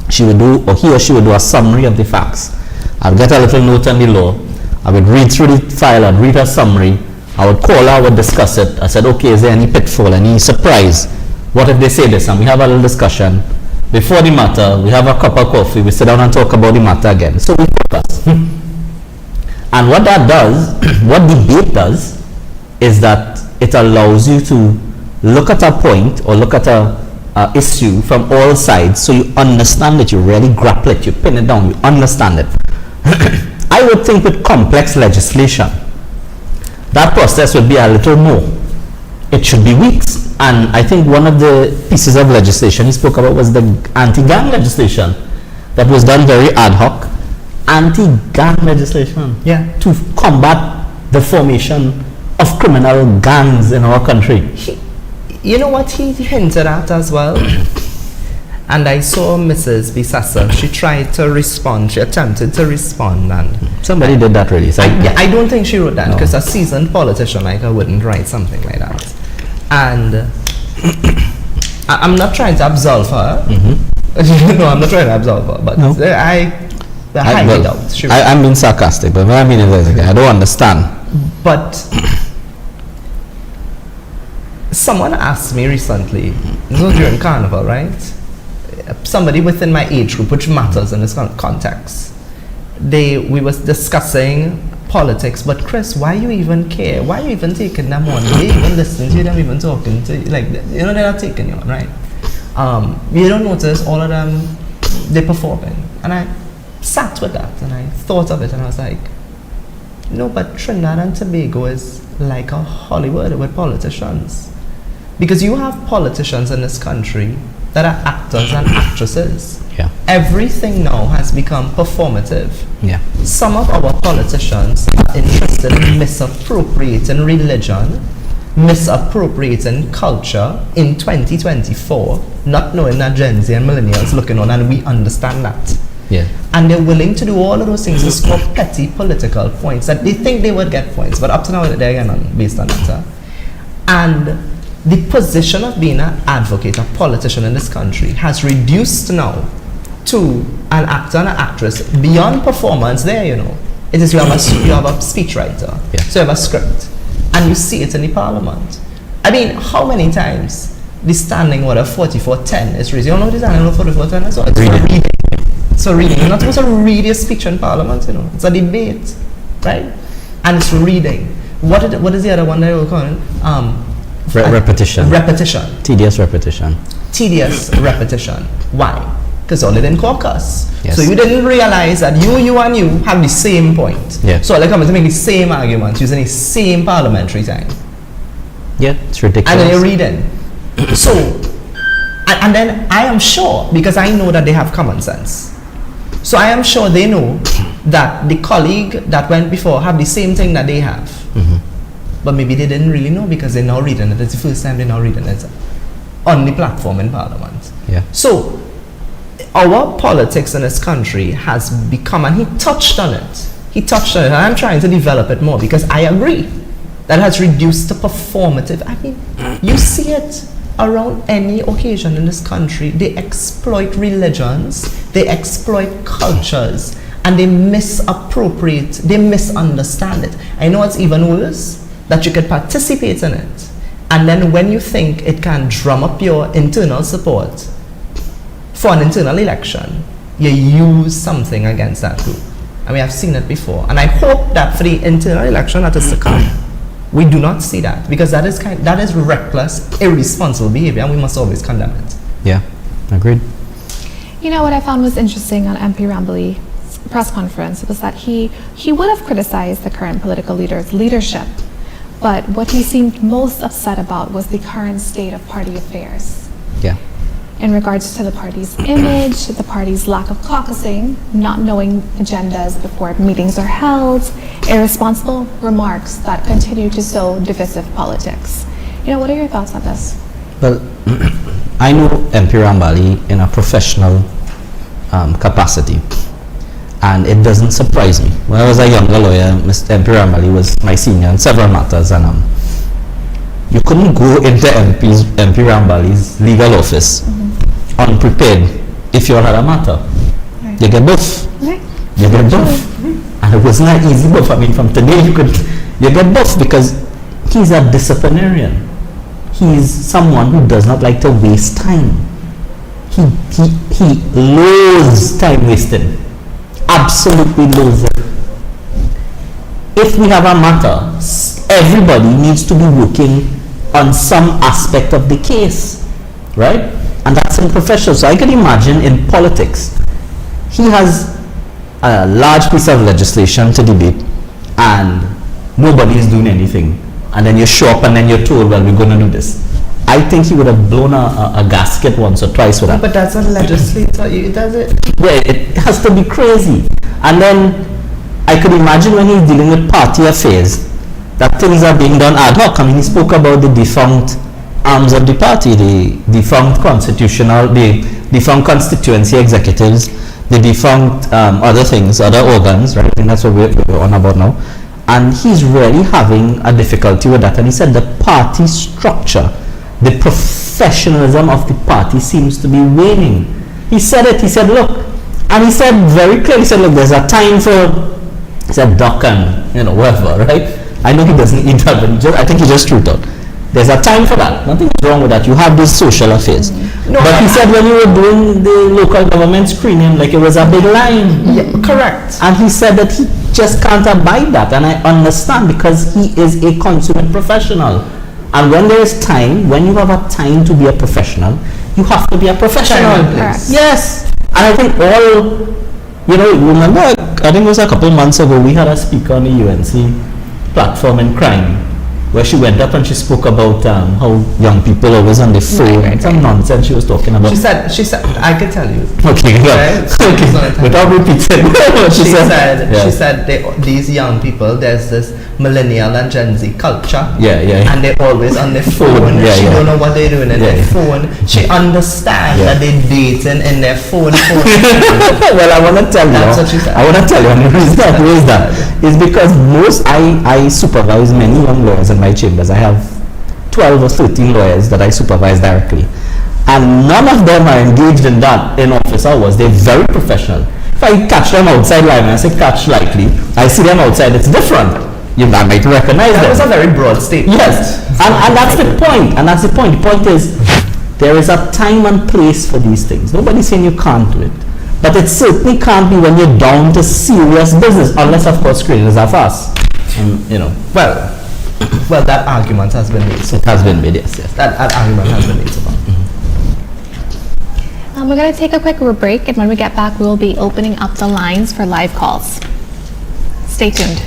She would do, or he or she would do a summary of the facts. I'd get a little note on the law. I would read through the file and read a summary. I would call her, I would discuss it. I said, okay, is there any pitfall, any surprise? What if they say this and we have a little discussion before the matter, we have a cup of coffee, we sit down and talk about the matter again. So we focus. And what that does, what debate does, is that it allows you to look at a point or look at a issue from all sides, so you understand it, you really grapple it, you pin it down, you understand it. I would think with complex legislation, that process would be a little more. It should be weeks. And I think one of the pieces of legislation he spoke about was the anti-gang legislation that was done very ad hoc. Anti-gang legislation, Yeah. to combat the formation of criminal gangs in our country. You know what he hinted at as well? And I saw Mrs. Bisassa, she tried to respond, she attempted to respond, and Somebody did that really. So I don't think she wrote that, No. because a seasoned politician like her wouldn't write something like that. And I'm not trying to absolve her. No, I'm not trying to absolve her, but No. I highly well, doubt she I'm being sarcastic, but what I mean is like, I don't understand. But someone asked me recently, this was during Carnival, right? Somebody within my age group, which matters in this context. We was discussing politics, but Chris, why you even care? Why you even taking them on? They even listening to you, them even talking to you. Like, you know, they're not taking you on, right? You don't notice all of them, they're performing. And I sat with that and I thought of it and I was like, no, but Trinidad and Tobago is like a Hollywood with politicians. Because you have politicians in this country that are actors and actresses. Yeah. Everything now has become performative. Yeah. Some of our politicians are interested in misappropriating religion, misappropriating culture in 2024, not knowing that Gen Z and millennials looking on, and we understand that. Yeah. And they're willing to do all of those things to score petty political points that they think they would get points, but up to now they're getting none based on that. And the position of being an advocate, a politician in this country has reduced now to an actor and an actress beyond performance there, you know. It is you have a speechwriter, Yeah. so you have a script, and you see it in the parliament. I mean, how many times the standing order 4410 is raised? You don't know what the standing order 4410 is? So it's for reading. So reading. You're not supposed to read your speech in parliament, you know. It's a debate, right? And it's reading. What is the other one that you were calling? Repetition. Repetition. Tedious repetition. Tedious repetition. Why? Because all didn't caucus. Yes. So you didn't realize that you and you have the same point. Yeah. So they're coming to make the same arguments using the same parliamentary time. Yeah, it's ridiculous. And then you're reading. So, and then I am sure, because I know that they have common sense. So I am sure they know that the colleague that went before have the same thing that they have. But maybe they didn't really know because they're now reading it. It's the first time they're now reading it on the platform in Parliament. Yeah. So our politics in this country has become, and he touched on it. And I'm trying to develop it more because I agree that has reduced to performative. I mean, you see it around any occasion in this country. They exploit religions, they exploit cultures, and they misappropriate, they misunderstand it. I know it's even worse that you could participate in it, and then when you think it can drum up your internal support for an internal election, you use something against that group. I mean, I've seen it before, and I hope that for the internal election that is to come, we do not see that, because that is reckless, irresponsible behavior, and we must always condemn it. Yeah, agreed. You know what I found was interesting on MP Rambley's press conference was that he would have criticized the current political leader's leadership, but what he seemed most upset about was the current state of party affairs. Yeah. In regards to the party's image, the party's lack of caucusing, not knowing agendas before meetings are held, irresponsible remarks that continue to sow divisive politics. You know, what are your thoughts on this? Well, I know MP Rambali in a professional capacity, and it doesn't surprise me. When I was a younger lawyer, Mr. MP Rambali was my senior in several matters, and you couldn't go into MP Rambali's legal office unprepared if you had a matter. Right. You get both. Right. You get both. And it wasn't an easy buff. I mean, from today you get buff because he's a disciplinarian. he's someone who does not like to waste time. He loathes time wasting. Absolutely loathes it. If we have a matter, everybody needs to be working on some aspect of the case, right? And that's in professional. So I can imagine in politics, he has a large piece of legislation to debate and nobody is doing anything. And then you show up and then you're told, well, we're going to do this. I think he would have blown a gasket once or twice with that. But that's not legislator. It does it. Well, it has to be crazy. And then I could imagine when he's dealing with party affairs, that things are being done ad hoc. I mean, he spoke about the defunct arms of the party, the defunct defunct constituency executives, the defunct other things, other organs, right? I think that's what we're on about now. And he's really having a difficulty with that. And he said the party structure, the professionalism of the party seems to be waning. He said it. He said, look, and he said very clearly, he said, look, there's a time for, he said, duck and, whatever, right? I know he doesn't eat that, but I think he just threw it out. There's a time for that. Nothing is wrong with that. You have these social affairs. No, but he said when you were doing the local government screening, like it was a big line. Yeah, correct. And he said that he just can't abide that. And I understand because he is a consummate professional. And when there is time, when you have a time to be a professional, you have to be a professional. Yes. And I think remember, I think it was a couple months ago, we had a speaker on the UNC platform in crime, where she went up and she spoke about how young people are always on the phone, some nonsense she was talking about. She said, I can tell you. Okay, yeah. Right? Okay. Without repeating what she said. Yeah. She said these young people, there's this millennial and Gen Z culture. Yeah. And they're always on their phone. She don't know what they're doing in their phone. She understands that they're dating in their phone. Well, I want to tell you. That's what she said. I want to tell you. And the reason I raised that is because I supervise many young lawyers in my chambers. I have 12 or 13 lawyers that I supervise directly. And none of them are engaged in that in office hours. They're very professional. If I catch them outside line, and I say catch lightly, I see them outside, it's different. I might recognize them. That was a very broad statement. Yes. And that's the point. And that's the point. The point is, there is a time and place for these things. Nobody's saying you can't do it. But it certainly can't be when you're down to serious business, unless, of course, screenings are fast. Well, that argument has been made. It has been made, yes. That argument has been made so far. We're going to take a quick break, and when we get back, we will be opening up the lines for live calls. Stay tuned.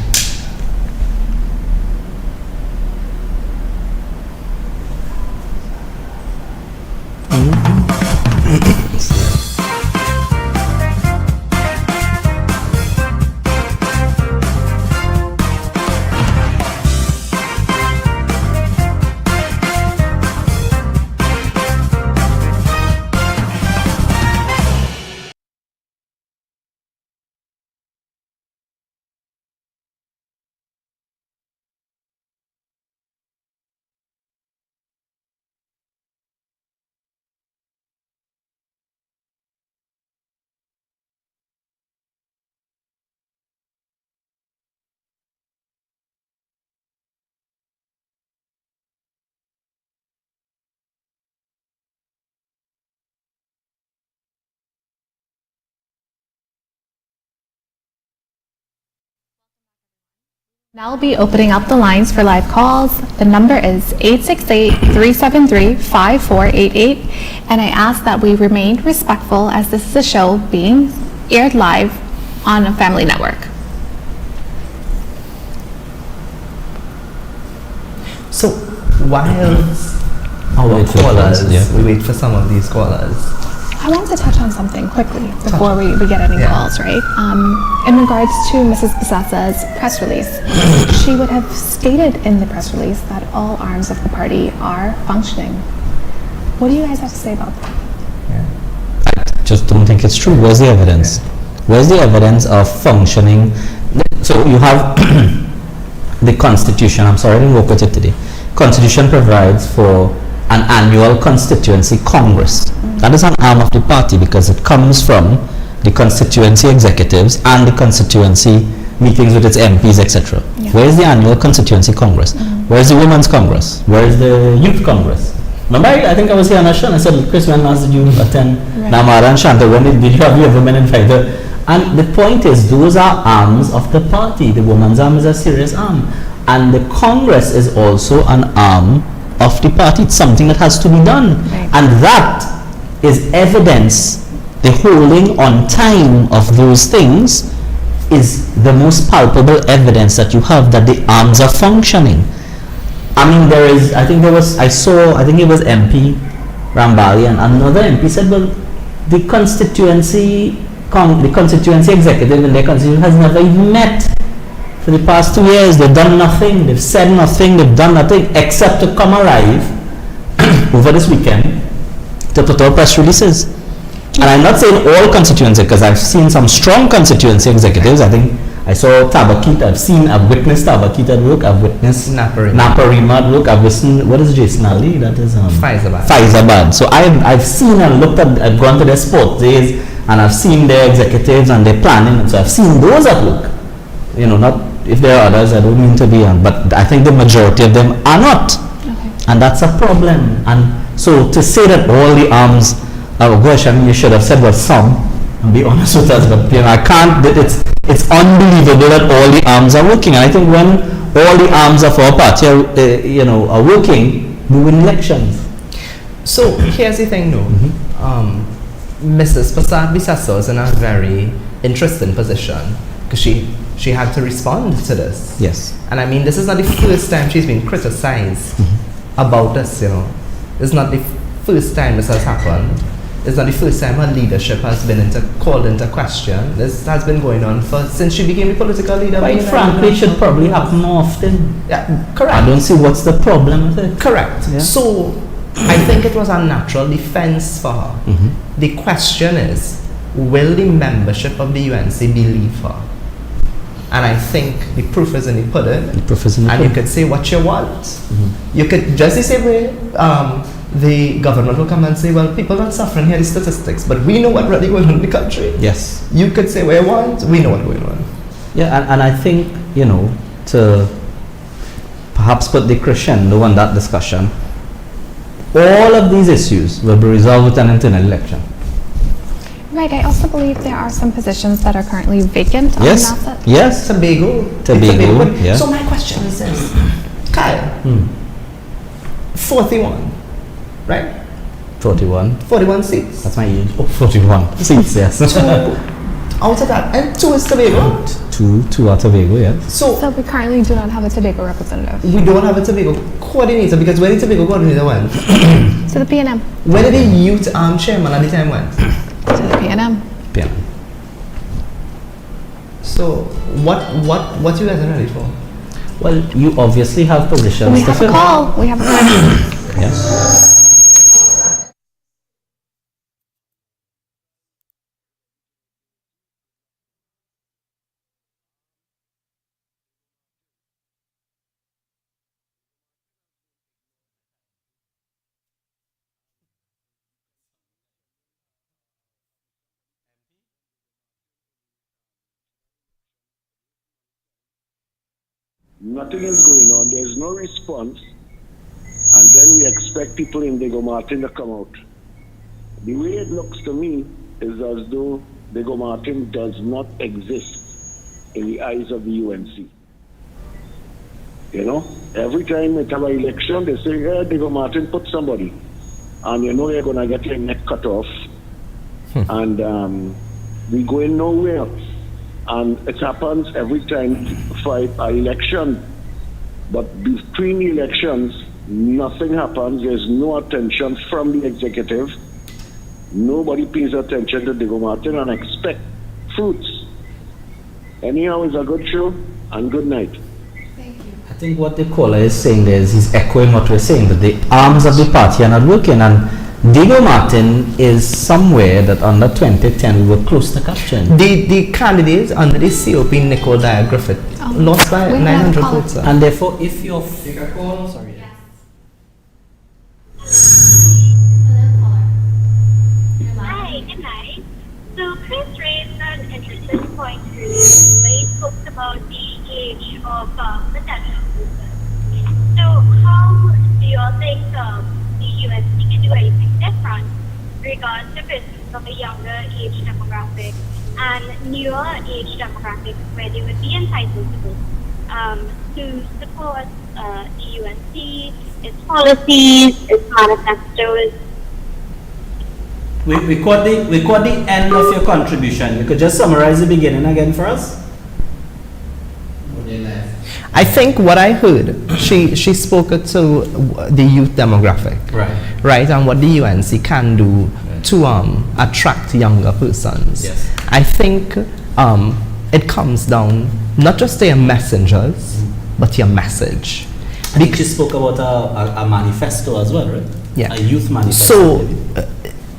Now we'll be opening up the lines for live calls. The number is 868-373-5488, and I ask that we remain respectful as this is a show being aired live on a Family Network. So while our callers, we wait for some of these callers. I wanted to touch on something quickly before we get any calls, right? In regards to Mrs. Bissasa's press release, she would have stated in the press release that all arms of the party are functioning. What do you guys have to say about that? I just don't think it's true. Where's the evidence? Where's the evidence of functioning? So you have the Constitution. I'm sorry I didn't work with it today. Constitution provides for an annual constituency congress. That is an arm of the party because it comes from the constituency executives and the constituency meetings with its MPs, etc. Yeah. Where is the annual constituency congress? Where is the women's congress? Where is the youth congress? Remember, I think I was here on a show and I said, Chris, when last did you attend Namara and Shanta? When did you ever been invited? And the point is, those are arms of the party. The women's arm is a serious arm. And the congress is also an arm of the party. It's something that has to be done. Right. And that is evidence. The holding on time of those things is the most palpable evidence that you have that the arms are functioning. I mean, there is, I think it was MP Rambali and another MP said, well, the constituency executive in their constituency has never even met for the past 2 years. They've done nothing, they've said nothing, they've done nothing except to come arrive over this weekend to put out press releases. And I'm not saying all constituency, because I've seen some strong constituency executives. I think I saw Tabakit, I've witnessed Tabakit at work, I've witnessed Naparima at work, I've witnessed, what is Jason Ali? That is Faizabad. So I've seen and looked at, I've gone to their sports days, and I've seen their executives and their planning, and so I've seen those at work. You know, not, if there are others, I don't mean to be on, but I think the majority of them are not. Okay. And that's a problem. And so to say that all the arms, oh gosh, I mean, you should have said, well, some, and be honest with us, but you know, I can't, it's unbelievable that all the arms are working. And I think when all the arms of our party are working, we win elections. So here's the thing though. Mrs. Prasad Bisaso is in a very interesting position because she had to respond to this. Yes. And I mean, this is not the first time she's been criticized about this, you know. It's not the first time this has happened. It's not the first time her leadership has been called into question. This has been going on since she became a political leader. Quite frankly, it should probably happen more often. Yeah, correct. I don't see what's the problem with it. Correct. Yeah. So, I think it was a natural defense for her. The question is, will the membership of the UNC believe her? And I think the proof is in the pudding. And you could say what you want. You could just the same way the government will come and say, well, people are suffering, here are the statistics, but we know what really going on in the country. Yes. You could say what you want, we know what's going on. Yeah, and I think, you know, to perhaps put the crescendo on that discussion, all of these issues will be resolved with an internal election. Right, I also believe there are some positions that are currently vacant on NASET. Yes. Tobago. Yeah. So my question is this, Kyle, 41, right? 41. 41 seats. That's my age. Oh, 41 seats, yes. Out of that, and 2 is Tobago. Two are Tobago, yes. So we currently do not have a Tobago representative. We don't have a Tobago coordinator because when the Tobago coordinator went, To the PNM. where did the youth chairman at the time went? To the PNM. Yeah. So what you guys are ready for? Well, you obviously have positions We to have a fill. call. We have a call. Yes. Nothing is going on. There's no response. And then we expect people in Diego Martin to come out. The way it looks to me is as though Diego Martin does not exist in the eyes of the UNC. You know, every time we have an election, they say, yeah, Diego Martin put somebody. And you know you're going to get your neck cut off. And we going nowhere. And it happens every time for an election. But between the elections, nothing happens. There's no attention from the executive. Nobody pays attention to Diego Martin and expect fruits. Anyhow, it's a good show and good night. I think what the caller is saying there is he's echoing what we're saying, that the arms of the party are not working. And Diego Martin is somewhere that under 2010 we were close to capturing. The candidate under the COP, Nicole Dyer Griffith, lost by 900 votes. And therefore, if you're... Sorry. Hello, caller. You're live. Hi, good night. So Chris raised an interesting point earlier when he spoke about the age of potential users. So how do you all think the UNC can do anything different regards to persons of a younger age demographic and newer age demographics where they would be entitled to vote, to support the UNC, its policies, its manifestos? We caught the end of your contribution. You could just summarize the beginning again for us? I think what I heard, she spoke to the youth demographic, right, and what the UNC can do to attract younger persons. Yes. I think it comes down not just to your messengers, but your message. I think she spoke about a manifesto as well, right? Yeah. A youth manifesto. So,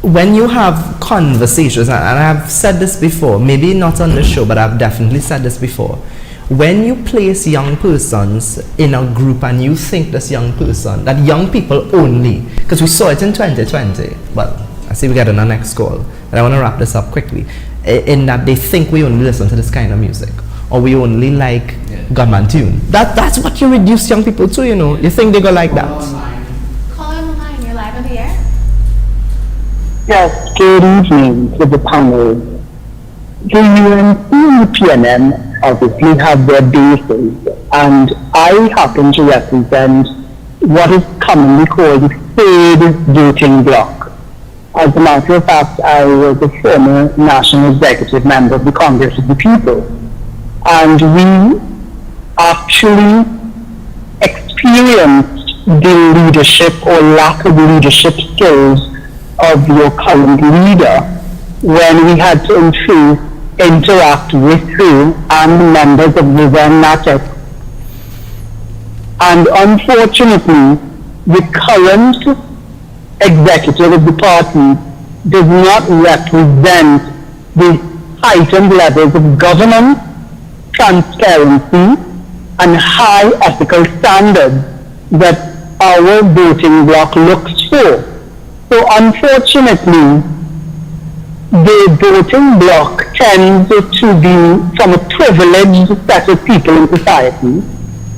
when you have conversations, and I've said this before, maybe not on the show, but I've definitely said this before. When you place young persons in a group and you think this young person, that young people only, because we saw it in 2020, but I see we get on our next call, but I want to wrap this up quickly, in that they think we only listen to this kind of music, or we only like Gunman tune. That's what you reduce young people to, you know. You think they go like that. Call in the line. You're live on the air. Yes, good evening to the panel. The UNC and the PNM obviously have their bases, and I happen to represent what is commonly called the third voting bloc. As a matter of fact, I was a former national executive member of the Congress of the People, and we actually experienced the leadership or lack of leadership skills of your current leader when we had to interact with her and members of the then NATEC. And unfortunately, the current executive of the party does not represent the heightened levels of governance, transparency, and high ethical standards that our voting bloc looks for. So unfortunately, the voting bloc tends to be from a privileged set of people in society,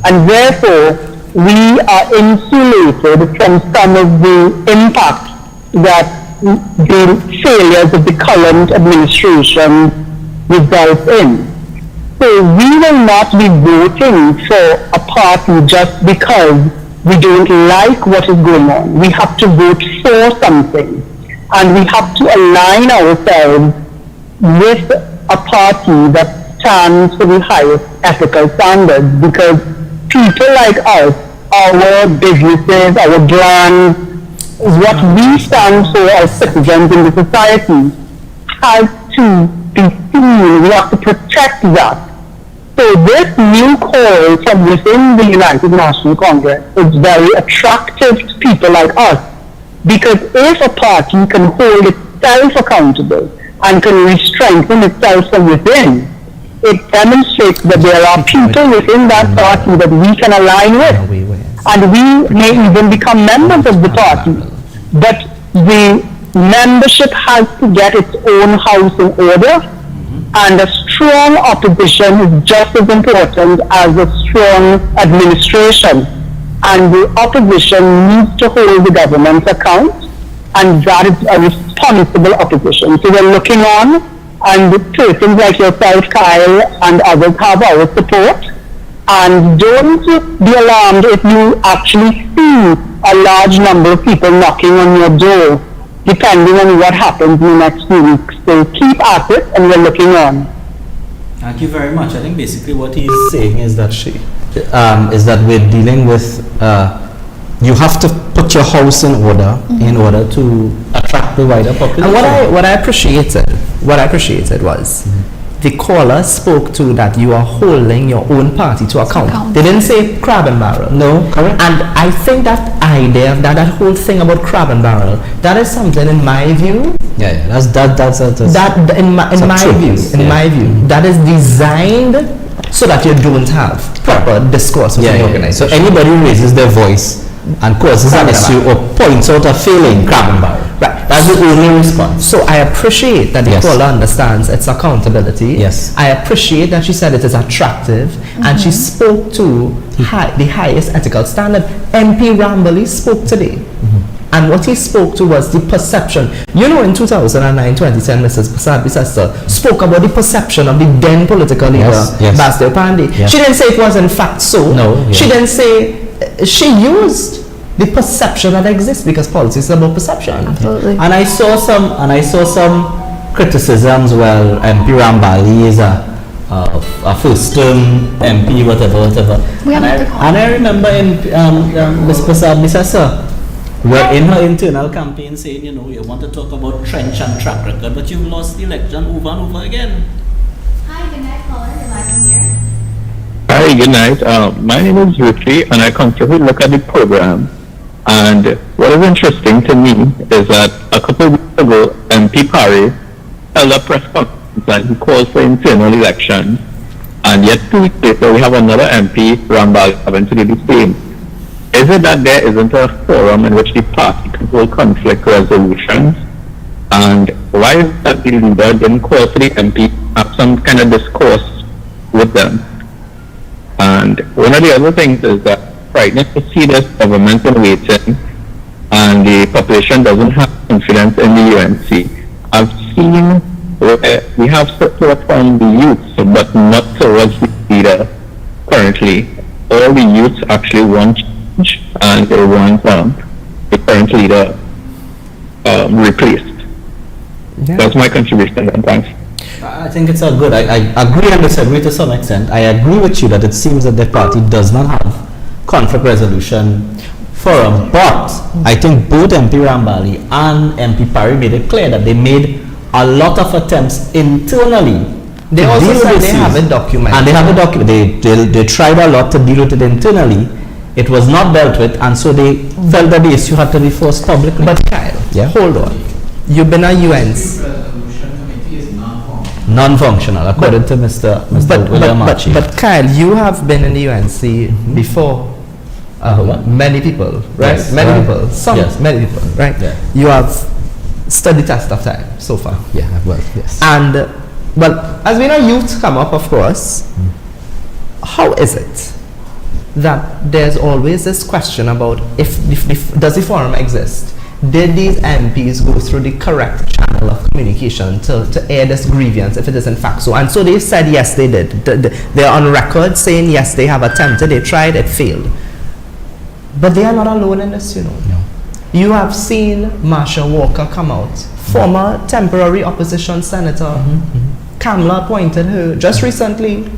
and therefore we are insulated from some of the impact that the failures of the current administration result in. So we will not be voting for a party just because we don't like what is going on. We have to vote for something, and we have to align ourselves with a party that stands for the highest ethical standards, because people like us, our businesses, our brands, what we stand for as citizens in the society has to be seen. We have to protect that. So this new call from within the United National Congress is very attractive to people like us, because if a party can hold itself accountable and can re-strengthen itself from within, it demonstrates that there are people within that party that we can align with, and we may even become members of the party. But the membership has to get its own house in order, and a strong opposition is just as important as a strong administration. And the opposition needs to hold the government account, and that is a responsible opposition. So we're looking on, and persons like yourself, Kyle, and others have our support. And don't be alarmed if you actually see a large number of people knocking on your door, depending on what happens in the next few weeks. So keep at it, and we're looking on. Thank you very much. I think basically what he's saying is that we're dealing with you have to put your house in order to attract the wider population. And what I appreciated was the caller spoke to that you are holding your own party to account. They didn't say crab and barrel. No, correct. And I think that idea, that whole thing about crab and barrel, that is something, in my view, in my view, that is designed so that you don't have proper discourse within the organization. So anybody who raises their voice and causes an issue or points out a failing crab and barrel. Right. That's the only response. So I appreciate that the Yes. caller understands its accountability. Yes. I appreciate that she said it is attractive, and she spoke to the highest ethical standard. MP Ramberley spoke today. And what he spoke to was the perception. You know, in 2009, 2010, Mrs. Prasad Bisesta spoke about the perception of the then political leader, Yes. Basdeo Pandey. Yes. She didn't say it was in fact so. No, She yeah. didn't say, she used the perception that exists, because politics is about perception. Absolutely. And I saw some criticisms. Well, MP Rambali is a first term MP, whatever. We have and, another call. I remember Ms. Prasad Bisesa were in her internal campaign saying, you know, you want to talk about trench and track record, but you've lost the election over and over again. Hi, good night, caller. You're live on here. Hi, good night. My name is Ruthie, and I continue to look at the program. And what is interesting to me is that a couple of weeks ago, MP Parry held a press conference and he called for internal elections. And yet 2 weeks later, we have another MP, Rambal, having to do the same. Is it that there isn't a forum in which the party can hold conflict resolutions? And why is it that the leader didn't call for the MP to have some kind of discourse with them? And one of the other things is that frightening to see this government in waiting and the population doesn't have confidence in the UNC. I've seen where we have support from the youth, but not towards the leader currently. All the youth actually want change, and they want the current leader replaced. Yeah. That's my contribution, and thanks. I think it's a good. I agree and disagree to some extent. I agree with you that it seems that the party does not have conflict resolution forum, but I think both MP Rambali and MP Parry made it clear that they made a lot of attempts internally. They to also deal with said they issues. have it documented. And they have a document. They tried a lot to deal with it internally. It was not dealt with, and so they felt that the issue had to be forced publicly. But Kyle, Yeah. hold on. You've been a UNC. Non-functional, according to Mr. William Archie. But Kyle, you have been in the UNC before. What? Many people, right? Yes, Many right. people. Some, Yes. many people, right? Yeah. You have stood the test of time so far. Yeah, well, yes. And, well, as we know, youth come up, of course. How is it that there's always this question about if does the forum exist? Did these MPs go through the correct channel of communication to air this grievance, if it is in fact so? And so they said yes, they did. They're on record saying yes, they have attempted, they tried, it failed. But they are not alone in this, you know. No. You have seen Marsha Walker come out, former temporary opposition senator. Kamala appointed her just recently.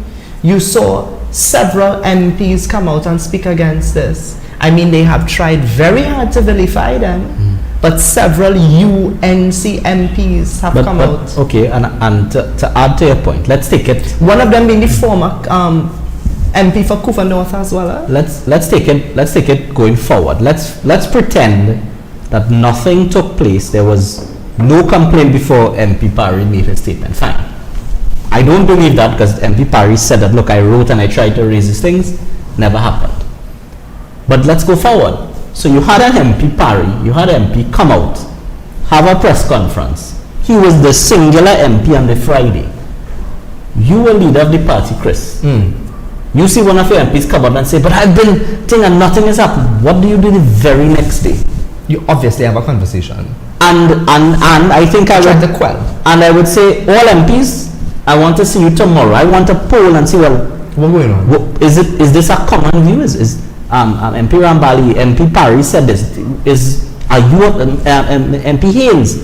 You saw several MPs come out and speak against this. I mean, they have tried very hard to vilify them, but several UNC MPs have come out. Okay, and to add to your point, let's take it. One of them being the former MP for Kufa North as well. Let's take it going forward. Let's pretend that nothing took place. There was no complaint before MP Parry made his statement. Fine. I don't believe that, because MP Parry said that, look, I wrote and I tried to raise these things, never happened. But let's go forward. So you had an MP Parry, you had an MP come out, have a press conference. He was the singular MP on the Friday. You were leader of the party, Chris. You see one of your MPs come out and say, but I've been thing and nothing has happened. What do you do the very next day? You obviously have a conversation. And I think I Try would to quell. And I would say, all MPs, I want to see you tomorrow. I want a poll and see, well, What's going on? is this a common view? Is MP Rambali, MP Parry said this. Are you MP Haynes?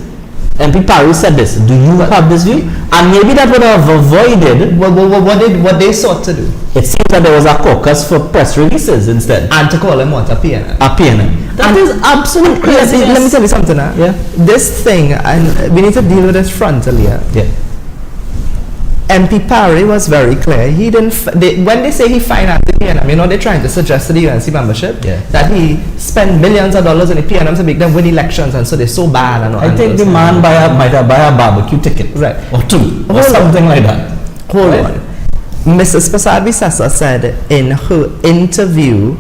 MP Parry said this. Do you have this view? And maybe that would have avoided. What they sought to do? It seems that there was a caucus for press releases instead. And to call him what? A PNM. A PNM. That is absolute crazy. Let me tell you something. Yeah. This thing, and we need to deal with this frontally. Yeah. MP Parry was very clear. He didn't. When they say he financed the PNM, you know, they're trying to suggest to the UNC membership that he spent millions of dollars in the PNM to make them win elections, and so they're so bad. And all. I think the man might have buy a barbecue ticket, Right. or two, or Hold something like that. Hold on. Mrs. Prasad Bisesa said in her interview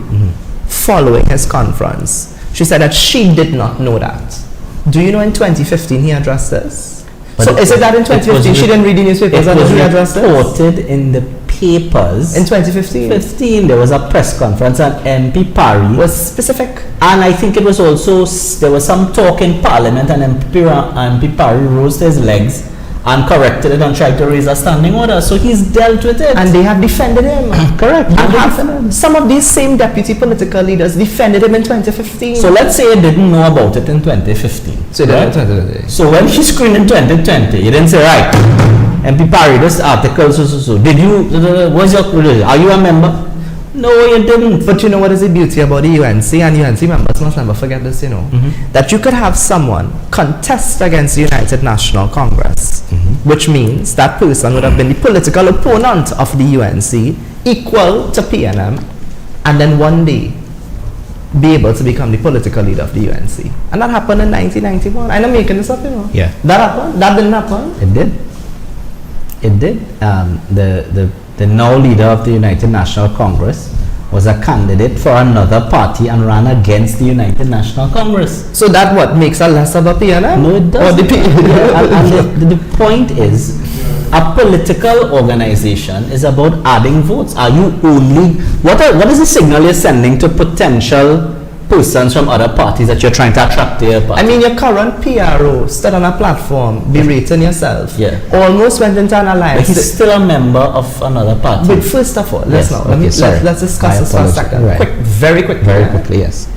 following his conference. She said that she did not know that. Do you know in 2015 he addressed this? But So is it that in 2015 she didn't read the newspapers and he addressed this? reported in the papers. In 2015? 15, there was a press conference and MP Parry Was specific. and I think it was also, there was some talk in Parliament and MP Parry rose to his legs and corrected it and tried to raise a standing order. So he's dealt with it. And they have defended him. correct. And They have defended him. some of these same deputy political leaders defended him in 2015. So let's say you didn't know about it in 2015. So right? So when he screened in 2020, you didn't say, right, MP Parry, this article, so. Did you, what's your, are you a member? No, you didn't. But you know what is the beauty about the UNC, and UNC members must never forget this, you know, that you could have someone contest against the United National Congress, which means that person would have been the political opponent of the UNC, equal to PNM, and then one day be able to become the political leader of the UNC. And that happened in 1991. I'm not making this up, you know. Yeah. That happened? That didn't happen? It did. It did. The now leader of the United National Congress was a candidate for another party and ran against the United National Congress. So that what makes her less of a PNM? No, it doesn't. Or the and the point is, a political organization is about adding votes. Are you only, what is the signal you're sending to potential persons from other parties that you're trying to attract to your party? I mean, your current PRO stood on a platform berating yourself. Yeah. Almost went into an But alliance. he's still a member of another party. But first of all, let's Yes, now okay, sorry. let's discuss I this for a apologize. second. Right. Quick, very quick. Very quickly, yes.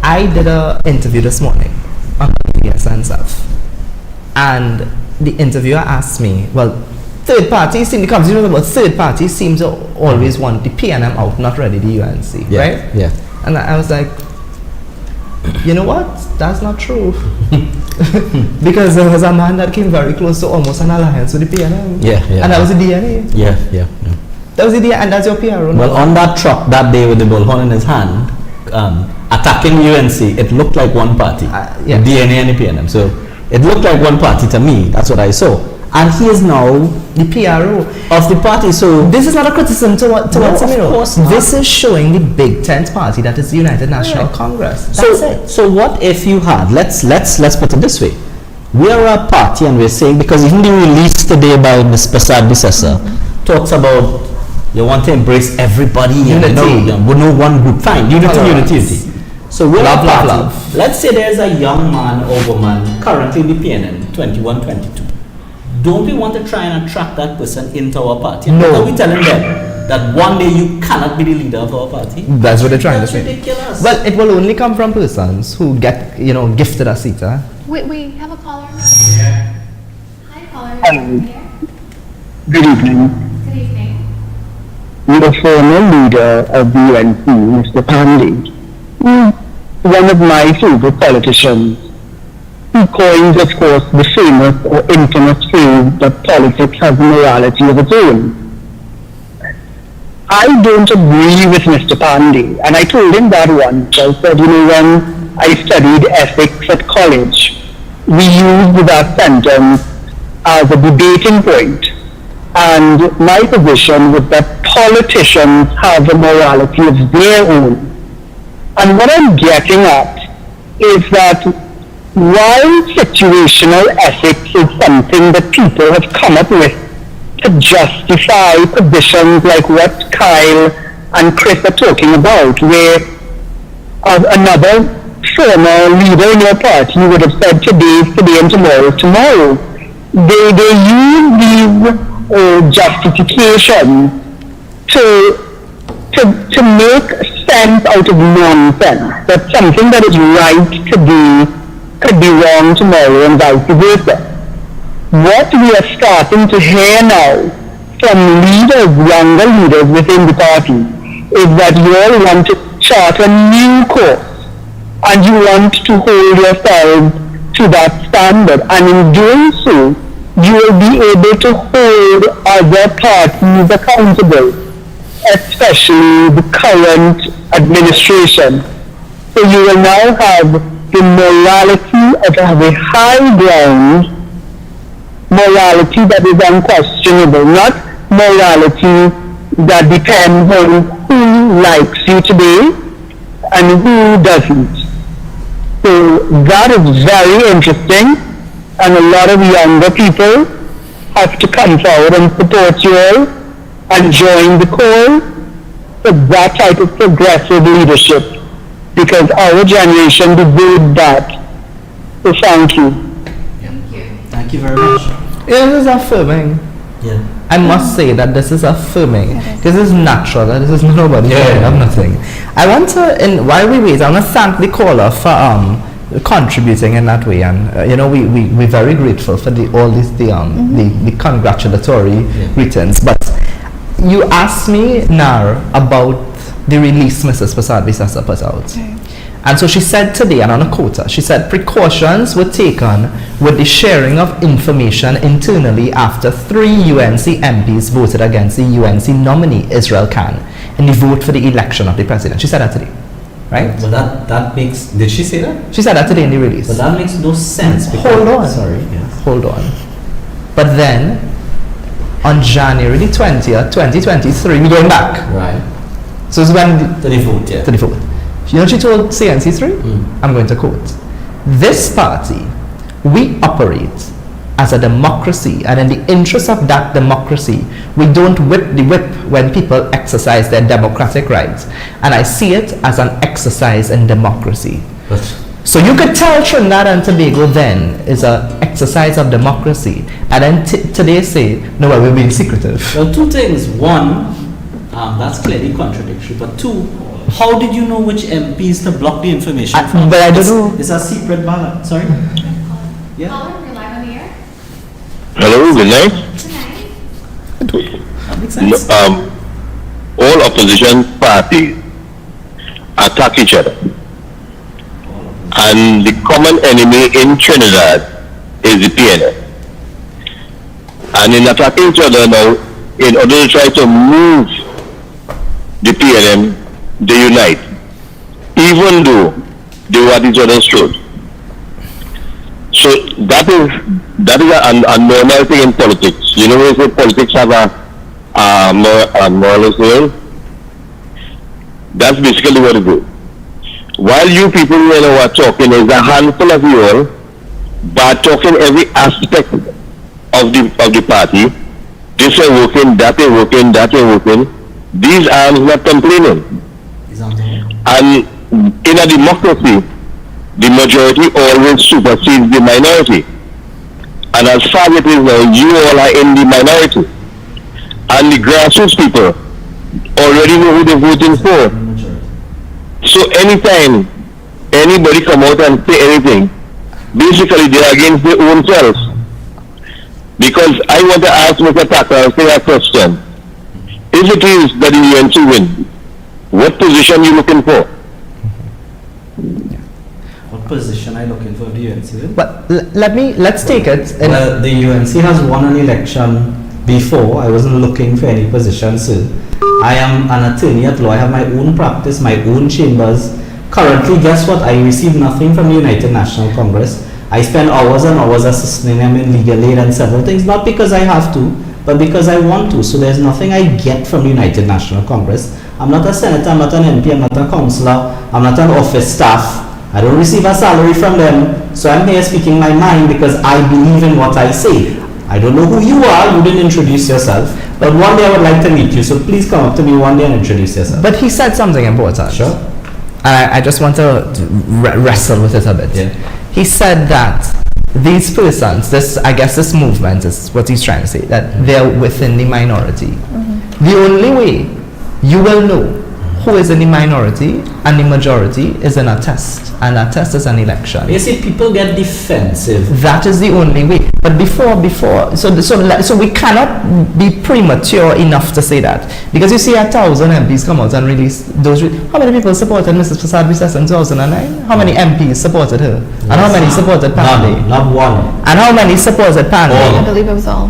I did an interview this morning on PBS and stuff, and the interviewer asked me, well, third parties seem to come. You know about third parties seem to always want the PNM out, not ready the UNC, Yeah, right? yeah. And I was like, you know what? That's not true. Because there was a man that came very close to almost an alliance with the PNM. Yeah, yeah. And that was the DNA. Yeah. That was the DNA, and that's your PRO. Well, on that truck that day with the bullhorn in his hand, attacking UNC, it looked like one party. Yeah. The DNA and the PNM. So it looked like one party to me. That's what I saw. And he is now the PRO of the party. So this is not a criticism to what No, what's of course not. This is showing the big tent party that is the United National Congress. That's it. So what if you had, let's put it this way. We are a party and we're saying, because even the release today by Ms. Prasad Bissessa talks about you want to embrace everybody, Unity. with no one group. Fine, unity. So we're Love, a love, party. love. Let's say there's a young man or woman currently in the PNM, 21, 22. Don't we want to try and attract that person into our party? And No. what are we telling them? That one day you cannot be the leader of our party? That's what they're trying That's to say. ridiculous. Well, it will only come from persons who get, gifted a seat. Huh? We have a caller. Hi, caller. Hello. Here. Good evening. Good evening. The former leader of the UNC, Mr. Pandey, one of my favorite politicians. He coined, of course, the famous or infamous phrase that politics has a morality of its own. I don't agree with Mr. Pandey, and I told him that once. I said, when I studied ethics at college, we used that sentence as a debating point. And my position was that politicians have a morality of their own. And what I'm getting at is that while situational ethics is something that people have come up with to justify positions like what Kyle and Chris are talking about, where another former leader in your party would have said today is today and tomorrow is tomorrow. They use these justifications to make sense out of nonsense. That something that is right today could be wrong tomorrow and vice versa. What we are starting to hear now from leaders, younger leaders within the party, is that you all want to chart a new course and you want to hold yourselves to that standard. And in doing so, you will be able to hold other parties accountable, especially the current administration. So you will now have the morality of a high ground, morality that is unquestionable, not morality that depends on who likes you today and who doesn't. So that is very interesting, and a lot of younger people have to come forward and support you all and join the call for that type of progressive leadership, because our generation deserves that. So thank you. Thank you very much. It is affirming. Yeah. I must say that this is affirming. This is natural. That this is nobody Yeah. of nothing. I want to, while we wait, I want to thank the caller for contributing in that way, and we're very grateful for all the congratulatory greetings. But you asked me now about the release Mrs. Prasad Visasa put out. Okay. And so she said today, and on a quota, she said precautions were taken with the sharing of information internally after 3 UNC MPs voted against the UNC nominee Israel Khan in the vote for the election of the president. She said that today, right? But that makes, did she say that? She said that today in the release. But that makes no sense. Hold on. Sorry. Yes. Hold on. But then, on January the 20th, 2023, we're going back. Right. So it's when To the vote, yeah. to the vote. You know what she told CNC3? I'm going to quote. This party, we operate as a democracy, and in the interest of that democracy, we don't whip the whip when people exercise their democratic rights. And I see it as an exercise in democracy. But So you could tell Trinidad and Tobago then is an exercise of democracy, and then today say, no, well, we're being secretive. well, two things. One, that's clearly contradictory. But two, how did you know which MPs to block the information from? But I don't know. It's a secret ballot. Sorry. Yeah. Caller, you're live on the air. Hello, good night. That makes sense. All opposition parties attack each other. And the common enemy in Trinidad is the PNM. And in attacking each other now, in order to try to move the PNM, they unite, even though they were at each other's throat. So that is a normal thing in politics. You know, we say politics have a moral soul. That's basically what it is. While you people are talking, is a handful of you all, but talking every aspect of the party. This is working, that is working, that is working. These arms not complaining. And in a democracy, the majority always supersedes the minority. And as far as it is now, you all are in the minority. And the grassroots people already know who they're voting for. So anytime anybody come out and say anything, basically they're against their own self. Because I want to ask Mr. Tucker a question. If it is that the UNC win, what position are you looking for? What position are you looking for the UNC? But let's take it. Well, the UNC has won an election before. I wasn't looking for any position, so I am an attorney at law. I have my own practice, my own chambers. Currently, guess what? I receive nothing from the United National Congress. I spend hours and hours assisting them in legal aid and several things, not because I have to, but because I want to. So there's nothing I get from the United National Congress. I'm not a senator, I'm not an MP, I'm not a councillor, I'm not an office staff. I don't receive a salary from them. So I'm here speaking my mind because I believe in what I say. I don't know who you are, you didn't introduce yourself, but one day I would like to meet you, so please come up to me one day and introduce yourself. But he said something important. Sure. And I just want to wrestle with it a bit. Yeah. He said that these persons, this movement is what he's trying to say, that they're within the minority. The only way you will know who is in the minority and the majority is in a test, and a test is an election. You see, people get defensive. That is the only way. But so we cannot be premature enough to say that, because you see 1,000 MPs come out and release those. How many people supported Mrs. Prasad Visasa in 2009? How many MPs supported her? And how many supported Pandey? None, not one. And how many supported Pandey? I believe it was all.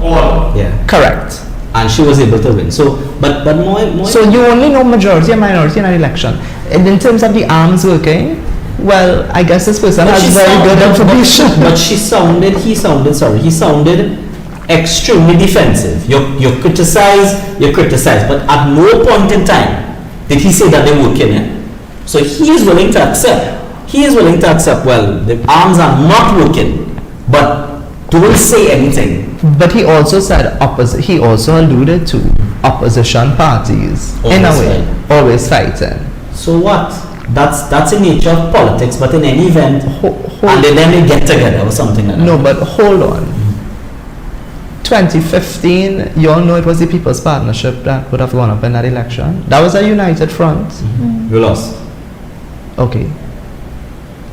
Yeah. Correct. And she was able to win. So, but more. So you only know majority and minority in an election. And in terms of the arms working, well, I guess this person has very good information. But he sounded extremely defensive. You criticize, but at no point in time did he say that they're working. So he is willing to accept. He is willing to accept, well, the arms are not working, but don't say anything. But he also said he also alluded to opposition parties in a Always way, fight. always fighting. So what? That's in nature of politics, but in any event, and then they get together or something like that. No, but hold on. 2015, you all know it was the People's Partnership that would have gone up in that election. That was a united front. You lost. Okay.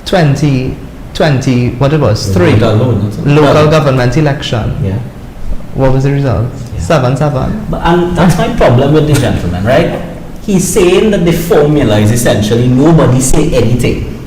2020, what it was? The 3. vote alone, that's it. Local government election. Yeah. What was the result? Yeah. 7-7. And that's my problem with the gentleman, right? He's saying that the formula is essentially nobody say anything,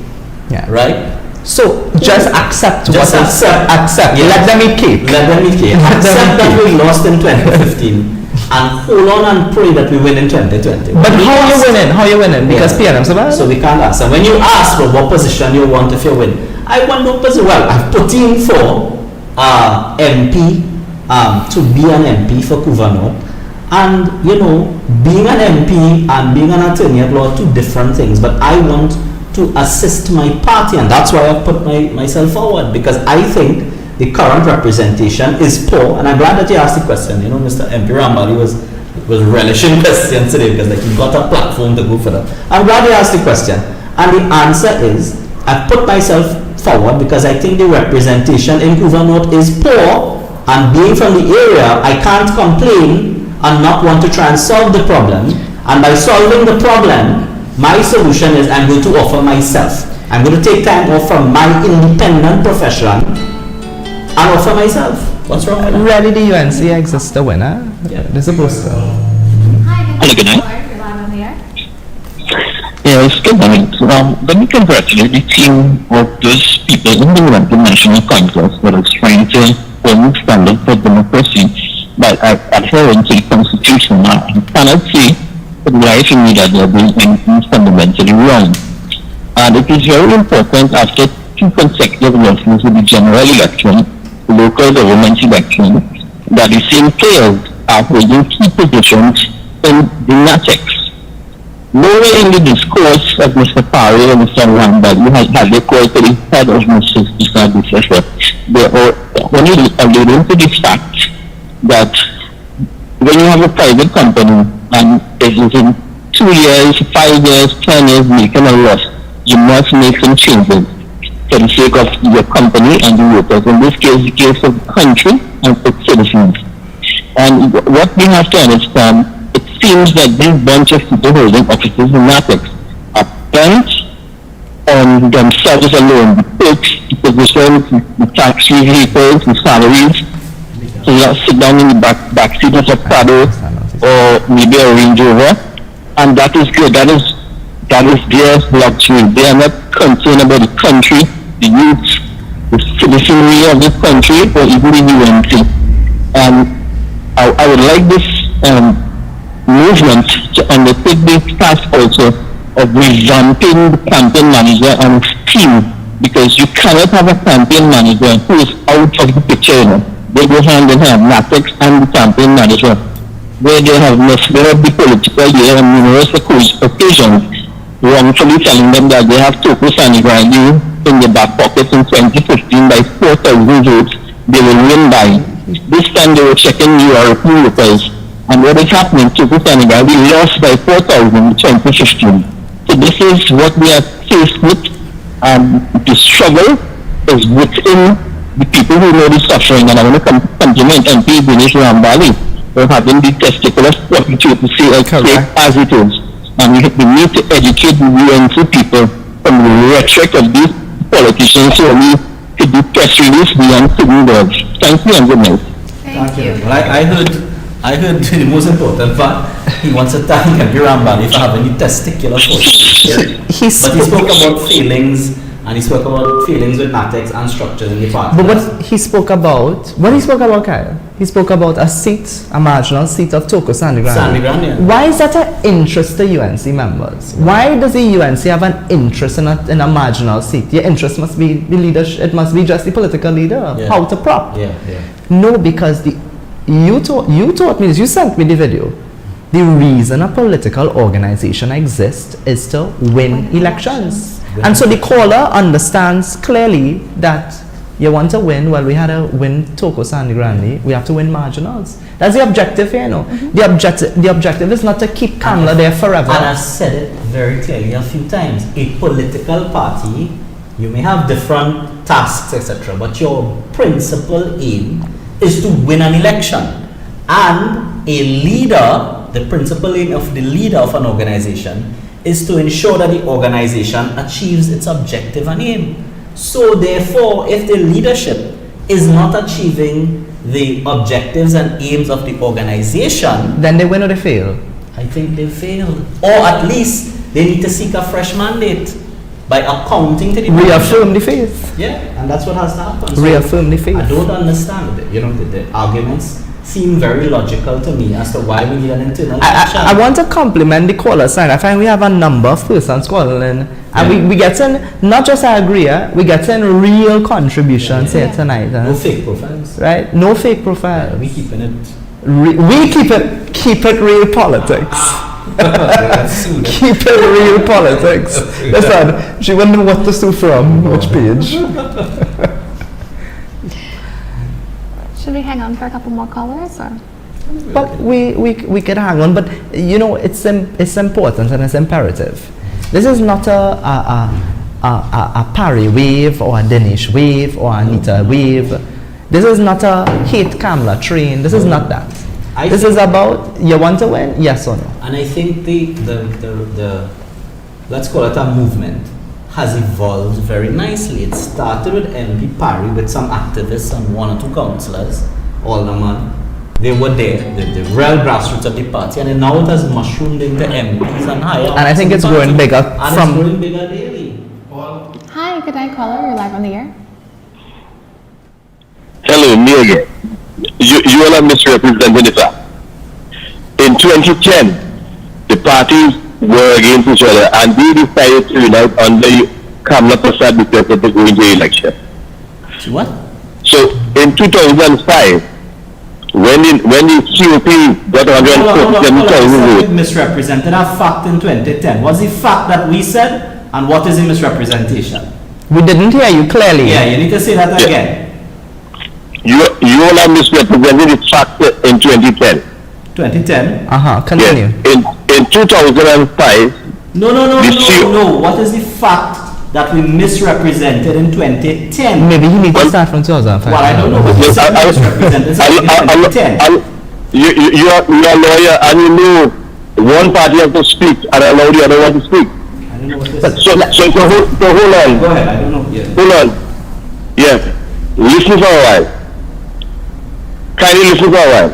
Yeah. right? So just accept Just what accept. Yeah. Let them eat cake. Let them eat cake. Let them Accept eat that cake. we lost in 2015 and hold on and pray that we win in 2020. But When he how you asked- winning? How you winning? Because Yeah. PNM survived. So we can't answer. When you ask for what position you want if you win, I want no position. Well, I've put in for MP to be an MP for Kuvano. And, you know, being an MP and being an attorney at law are two different things. But I want to assist my party, and that's why I put myself forward, because I think the current representation is poor. And I'm glad that you asked the question. You know, Mr. MP Rambali was relishing questions today because like he got a platform to go for that. I'm glad you asked the question. And the answer is, I've put myself forward because I think the representation in Kuvano is poor, and being from the area, I can't complain and not want to try and solve the problem. And by solving the problem, my solution is I'm going to offer myself. I'm going to take time off from my independent profession and offer myself. What's wrong with that? Really, the UNC exists a winner. Yeah. They're supposed to. Hi, Hello, good night. You're live on the air. Yes, good night. Let me congratulate the team of those people in the United National Congress that is trying to hold standard for democracy by adhering to the Constitution. I cannot say with life in me that they are doing anything fundamentally wrong. And it is very important after 2 consecutive elections with the general election, the local government election, that the same players are holding key positions in the NATEX. Nowhere in the discourse of Mr. Parry and Mr. Rambal, you had the call to the head of Mrs. Disha. They are only alluding to the fact that when you have a private company and it is in 2 years, 5 years, 10 years making a loss, you must make some changes for the sake of your company and the workers. In this case, the case of the country and its citizens. And what we have to understand, it seems that this bunch of people holding offices in NATEX are bent on themselves alone, the perks, the positions, the tax vehicles, the salaries. So you sit down in the back seat of a Prado or maybe a Range Rover, and that is good. That is their luxury. They are not concerned about the country, the youth, the citizenry of this country, or even the UNC. And I would like this movement to undertake this task also of revamping the campaign manager and his team, because you cannot have a campaign manager who is out of the picture. You know? They go hand in hand, NATEX and the campaign manager, where they have misled the political year on numerous occasions, wrongfully telling them that they have Toko Sanigrani in the back pocket in 2015 by 4,000 votes, they will win by. This time they were checking European workers, and what is happening, Toko Sanigrani lost by 4,000 in 2015. So this is what we are faced with. The struggle is within the people who know the suffering, and I want to compliment MP Dinesh Rambali for having the testicular fortitude to say it as it is. And we need to educate the UNC people from the rhetoric of these politicians who only to do press release beyond sitting words. Thank you and good night. Thank you. Well, I heard the most important part. He wants to thank MP Rambali for having the testicular fortitude. But he spoke about feelings, and he spoke about feelings with NATEX and structures in the party. But what he spoke about, Kyle? He spoke about a seat, a marginal seat of Toko Sanigrani. Sanigrani, yeah. Why is that an interest to UNC members? Why does the UNC have an interest in a marginal seat? Your interest must be the leadership, it must be just the political leader, Yeah. how to prop. Yeah. No, because you taught me this, you sent me the video. the reason a political organization exists is to win elections. And so the caller understands clearly that you want to win. Well, we had to win Toko Sandy Grande. We have to win marginals. That's the objective here, The objective is not to keep Kamla there forever. And I've said it very clearly a few times. A political party, you may have different tasks, etc., but your principal aim is to win an election. And a leader, the principal aim of the leader of an organization is to ensure that the organization achieves its objective and aim. So therefore, if the leadership is not achieving the objectives and aims of the organization, then they win or they fail. I think they failed. Or at least they need to seek a fresh mandate by accounting to the Reaffirm the faith. Yeah, and that's what has to happen. Reaffirm the faith. I don't understand it. The arguments seem very logical to me as to why we need an internal election. I want to compliment the caller sign. I find we have a number of persons calling, and we get in, not just I agree, we get in real contributions here tonight. No fake profiles. Right? No fake profile. We keeping it. We keep it real politics. Keep it real politics. Listen, she wouldn't know what to sue from, which page. Should we hang on for a couple more callers, or? But we could hang on, but it's important and it's imperative. This is not a Parry wave or a Dinesh wave or a Anita wave. This is not a hate Kamla train. This is not that. This is about, you want to win, yes or no? And I think the let's call it a movement, has evolved very nicely. It started with MP Parry with some activists and one or two councillors, aldermen. They were there, the real grassroots of the party, and now it has mushroomed into MPs and higher. And I think it's growing bigger and it's growing bigger daily. Hi, good night, caller. You're live on the air. Hello, me again. You all are misrepresenting the fact. In 2010, the parties were against each other and they decided to unite under Kamla Prasad because of the going to election. What? So in 2005, when the COP got 147,000 votes. Misrepresented a fact in 2010. What's the fact that we said and what is the misrepresentation? We didn't hear you clearly. Yeah, you need to say that again. You all are misrepresenting the fact in 2010. 2010? Continue. Yes. In 2005. No. What is the fact that we misrepresented in 2010? Maybe he needs to start from 2005. Well, I don't know. But you said misrepresented in 2010. You are a lawyer and you know one party has to speak and allow the other one to speak. I don't know what this is. So hold on. Go ahead, I don't know. Yeah. Hold on. Yeah. Listen for a while. Kindly listen for a while.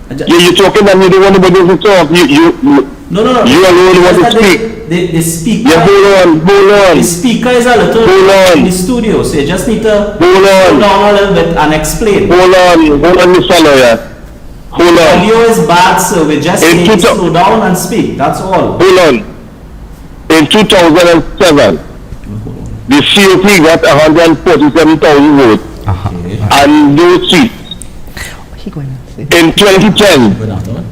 You're talking and you don't want nobody to talk. No. You alone want to speak. The speaker. Yeah, hold on. The speaker is a little in the studio, so you just need to hold on a little bit and explain. Hold on, Mr. Lawyer. Hold on. Audio is bad, so we just need to slow down and speak. That's all. Hold on. In 2007, the COP got 147,000 votes and no seats. In 2010,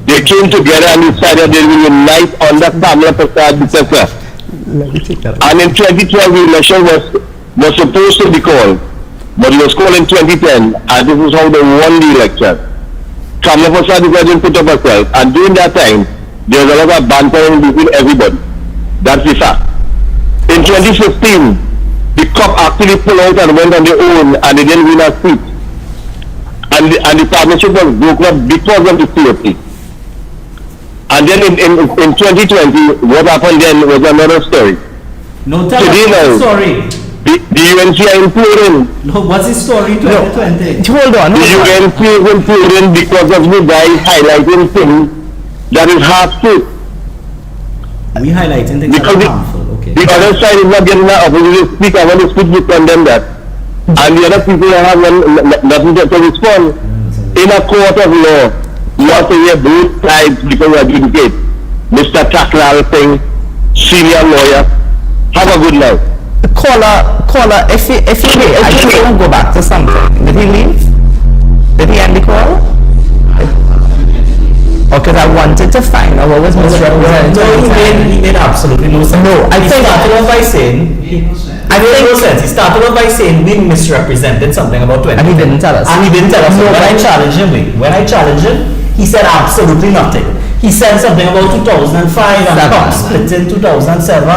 they came together and decided they will unite under Kamla Prasad successor. And in 2012, the election was supposed to be called, but it was called in 2010, and this is how they won the election. Kamla Prasad didn't put up herself, and during that time, there was a lot of bantering between everybody. That's the fact. In 2015, the COP actually pulled out and went on their own, and they didn't win a seat. And the partnership was broken up because of the COP. And then in 2020, what happened then was another story. No, tell us the story. The UNC are imploding. No, what's the story in 2020? Hold on. The UNC is imploding because of the guy highlighting things that is half-truth. We highlighting things that are harmful. Okay. The other side is not getting that opportunity to speak. I want to speak to condemn that. And the other people have nothing to respond. In a court of law, you have to hear both sides because you advocate. Mr. Taklal Singh, senior lawyer, have a good night. Caller, if he I just want to go back to something. Did he leave? Did he end the call? or because I wanted to find out what was misrepresented. No, he made absolutely no sense. No, I he think- started off by saying I made no sense. He started off by saying we misrepresented something about 20. And he didn't tell us. And he didn't tell us. No, When I but- challenged him, he said absolutely nothing. He said something about 2005 and Seven. COP split in 2007.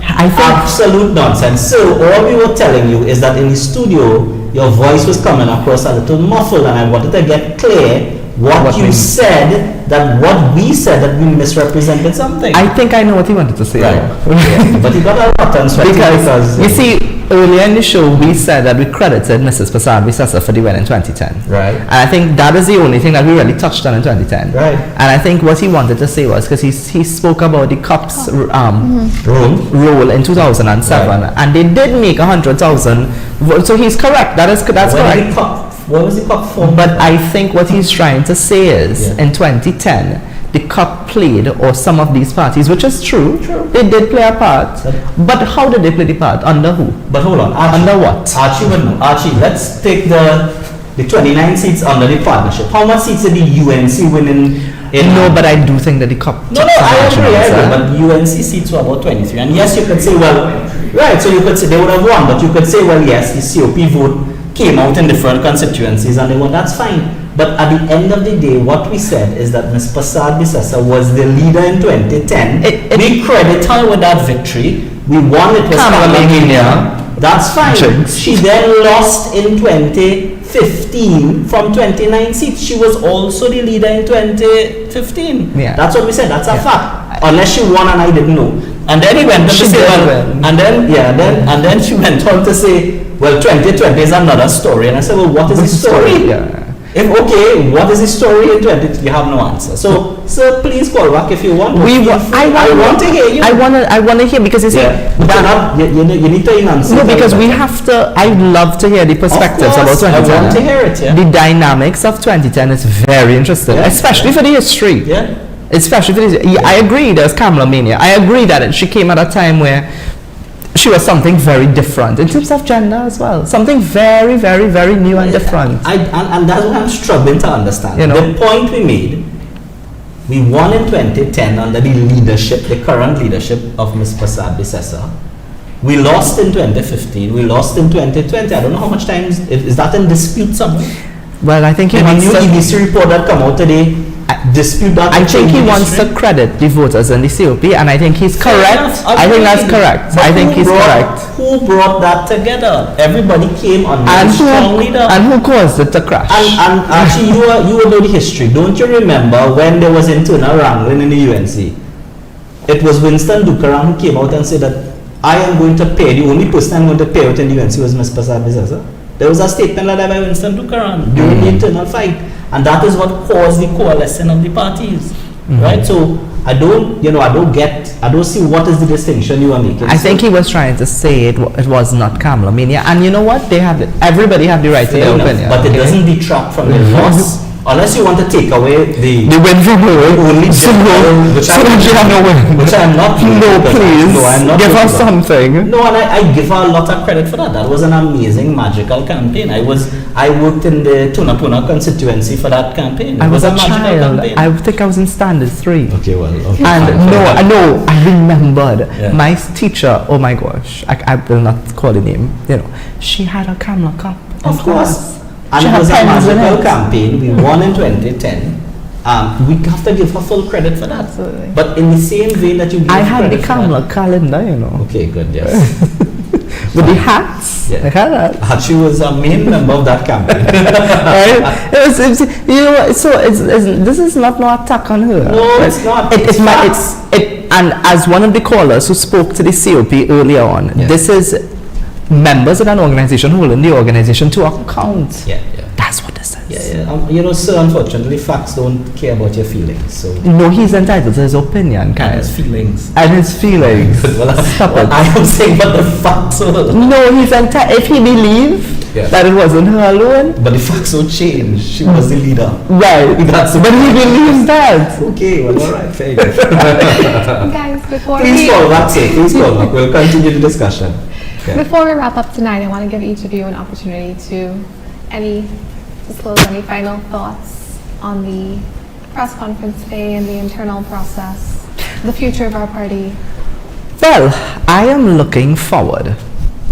I think Absolute nonsense. So all we were telling you is that in the studio, your voice was coming across a little muffled, and I wanted to get clear what you we- said, that what we said that we misrepresented something. I think I know what he wanted to say. Right. Yeah. But he got a hot and sweaty Because, you uh, see, earlier in the show, we said that we credited Mrs. Prasad Visesa for the win in 2010. Right. And I think that is the only thing that we really touched on in 2010. Right. And I think what he wanted to say was, because he spoke about the COP's room. role in 2007, Right. and they did make 100,000. So he's correct. That's correct. What was the COP for? But I think what he's trying to say is, Yeah. in 2010, the COP played, or some of these parties, which is true, they did play a part. But how did they play the part? Under who? But hold on. Archie, Under what? Archie would know. Archie, let's take the 29 seats under the partnership. How much seats did the UNC win in No, but I do think that the COP. No, took some I action agree, on this, eh? but UNC seats were about 23. And yes, you could say, well, right, so you could say they would have won, but you could say, well, yes, the COP vote came out in different constituencies and they won, that's fine. But at the end of the day, what we said is that Ms. Prasad Visesa was the leader in 2010. We credit her with that victory. We won, it was Kamala Kamala. That's fine. Jinx. She then lost in 2015 from 29 seats. She was also the leader in 2015. Yeah. That's what we said. That's a Yeah. fact. Unless she won and I didn't know. And then he went on to She say, did well, win. and then she went on to say, well, 2020 is another story. And I said, well, what is the story? Yeah. If okay, what is the story in 2020? You have no answer. So, sir, please call back if you want. I want to hear you. I want to hear, because you see, Yeah. But you're not, you need to enunciate. no, because we everybody. have to. I love to hear the perspectives Of about course, 2010. I want to hear it, yeah. The dynamics of 2010 is very interesting, Yeah. especially for the history. Yeah. Especially for the, I agree. There's Kamala Mania. I agree that she came at a time where she was something very different in terms of gender as well. Something very, very, very new and different. And that's what I'm struggling to understand. You know. The point we made, we won in 2010 under the leadership, the current leadership of Ms. Prasad Visesa. We lost in 2015. We lost in 2020. I don't know how much time is that in dispute somewhere. Well, I think he The wants new to. EBC report that come out today dispute that. I think he in wants to history. credit the voters in the COP, and I think he's Fair correct. enough. I think that's correct. But I think who he's brought- correct. Who brought that together? Everybody came on And a strong who, leader. and who caused it to crash? And actually, you will know the history. Don't you remember when there was internal wrangling in the UNC? It was Winston Dukaran who came out and said that I am going to pay. The only person I'm going to pay out in the UNC was Ms. Prasad Visesa. There was a statement like that by Winston Dukaran during the internal fight, and that is what caused the coalescing of the parties, right? So I don't see what is the distinction you are making. I think he was trying to say it was not Kamala Mania, and you know what? Everybody have the right to Fair their enough, opinion. but it okay? doesn't detract from the loss, unless you want to take away the win from her. only So general, which so that you have no win. which I'm not. No, because please. no, I'm not give doing us that. something. No, and I give her a lot of credit for that. That was an amazing, magical campaign. I worked in the Tunapuna constituency for that campaign. It I was a magical child. campaign. I think I was in standard 3. Okay, well, okay. And no, I remembered Yeah. my teacher. Oh my gosh, I will not call the name. You know, she had a Kamala cup. in Of course. class. And She it had was a pens in magical it. campaign. We won in 2010. We have to give her full credit for that. Absolutely. But in the same vein that you give I had the credit for that- Kamala calendar, you know, Okay, good, yes. with the hats. Yeah. I had that. She was a main member of that campaign. Right? It was, you know, so this is not no attack on her. No, it's not. It, It's it's my, facts. and as one of the callers who spoke to the COP earlier on, Yeah. this is members of an organization holding the organization to account. Yeah. That's what this is. Yeah. Sir, unfortunately, facts don't care about your feelings. So, No, he's entitled to his opinion, and Kyle. his feelings. And his feelings. Stop it. I am saying, but the facts are. No, he's entitled. If he believe Yeah. that it wasn't her alone, But the facts will change. She was the leader. right. That's but he believes that. Okay, well, all right, fair enough. Guys, before Please we, call back, say, please call back. We'll continue the discussion. Okay. before we wrap up tonight, I want to give each of you an opportunity to disclose any final thoughts on the press conference today and the internal process, the future of our party? Well, I am looking forward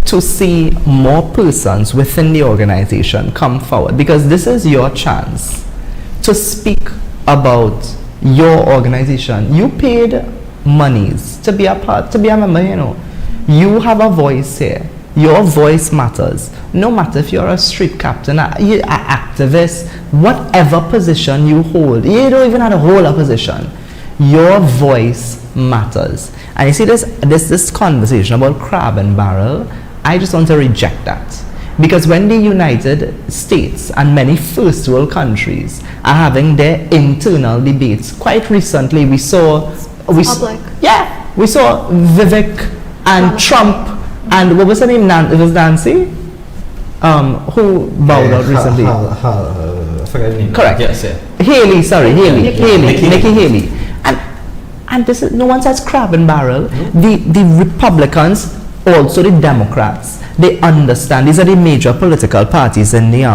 to see more persons within the organization come forward, because this is your chance to speak about your organization. You paid monies to be a part, to be a member, you know. You have a voice here. Your voice matters. No matter if you're a street captain, an activist, whatever position you hold, you don't even have to hold a position. Your voice matters. And you see this conversation about crab and barrel, I just want to reject that. Because when the United States and many first world countries are having their internal debates, quite recently we saw Vivek and Trump and what was her name? It was Nancy, who bowed out recently. I forgot the name. Correct. Yes, yeah. Haley, sorry, Nikki Haley. And this is, no one says crab and barrel. The Republicans, also the Democrats, they understand these are the major political parties in the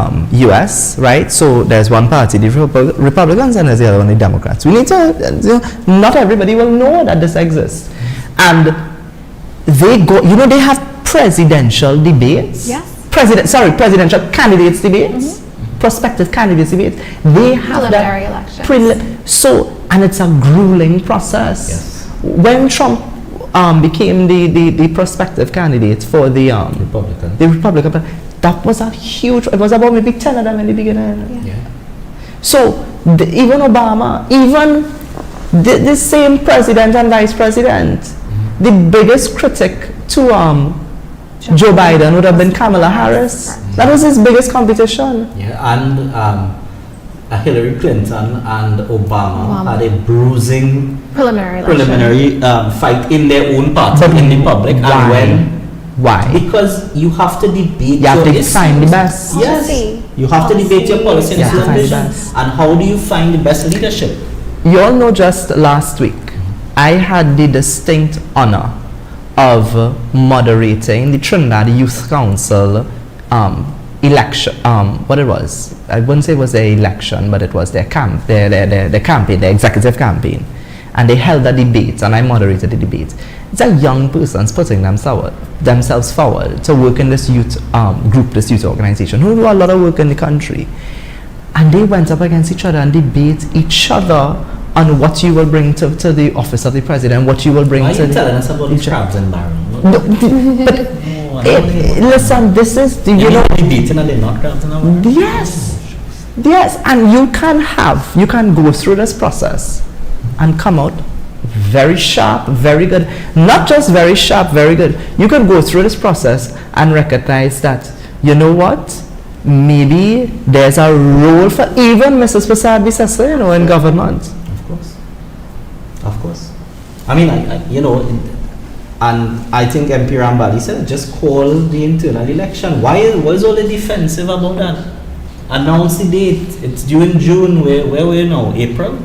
US, right? So there's one party, the Republicans, and there's the other one, the Democrats. We need to, not everybody will know that this exists. And they go, they have presidential debates. Yes. Presidential candidates debates. Prospective candidates debates. They have Preliminary elections. And it's a grueling process. Yes. When Trump became the prospective candidate for the Republican, that was a huge, it was about maybe 10 of them in the beginning. Yeah. So even Obama, even the same president and vice president, the biggest critic to Joe Biden would have been Kamala Harris. That was his biggest competition. Yeah, and Hillary Clinton and Obama had a bruising preliminary fight in their own party, in the public. Why? And Why? Because you have to debate You have your to issues. find the best. Yes, you have to debate your policy and You have to find the vision. best. And how do you find the best leadership? You all know, just last week, I had the distinct honor of moderating the Trinidad Youth Council election. What it was, I wouldn't say it was their election, but it was their campaign, their executive campaign, and they held a debate, and I moderated the debate. It's a young persons putting themselves forward to work in this youth group, this youth organization, who do a lot of work in the country, and they went up against each other and debate each other on what you will bring to the office of the president, what you will bring Why to are you telling us about these crabs and barrels? Listen, this is debating and they're not crabs and barrels? Yes, and you can go through this process and come out very sharp, very good. Not just very sharp, very good. You can go through this process and recognize that, you know what, maybe there's a role for even Mrs. Prasad Bisesa, in government. Of course. I mean, and I think MP Rambali said, just call the internal election. Why is all the defensive about that? Announce the date. It's due in June. Where are we now? April?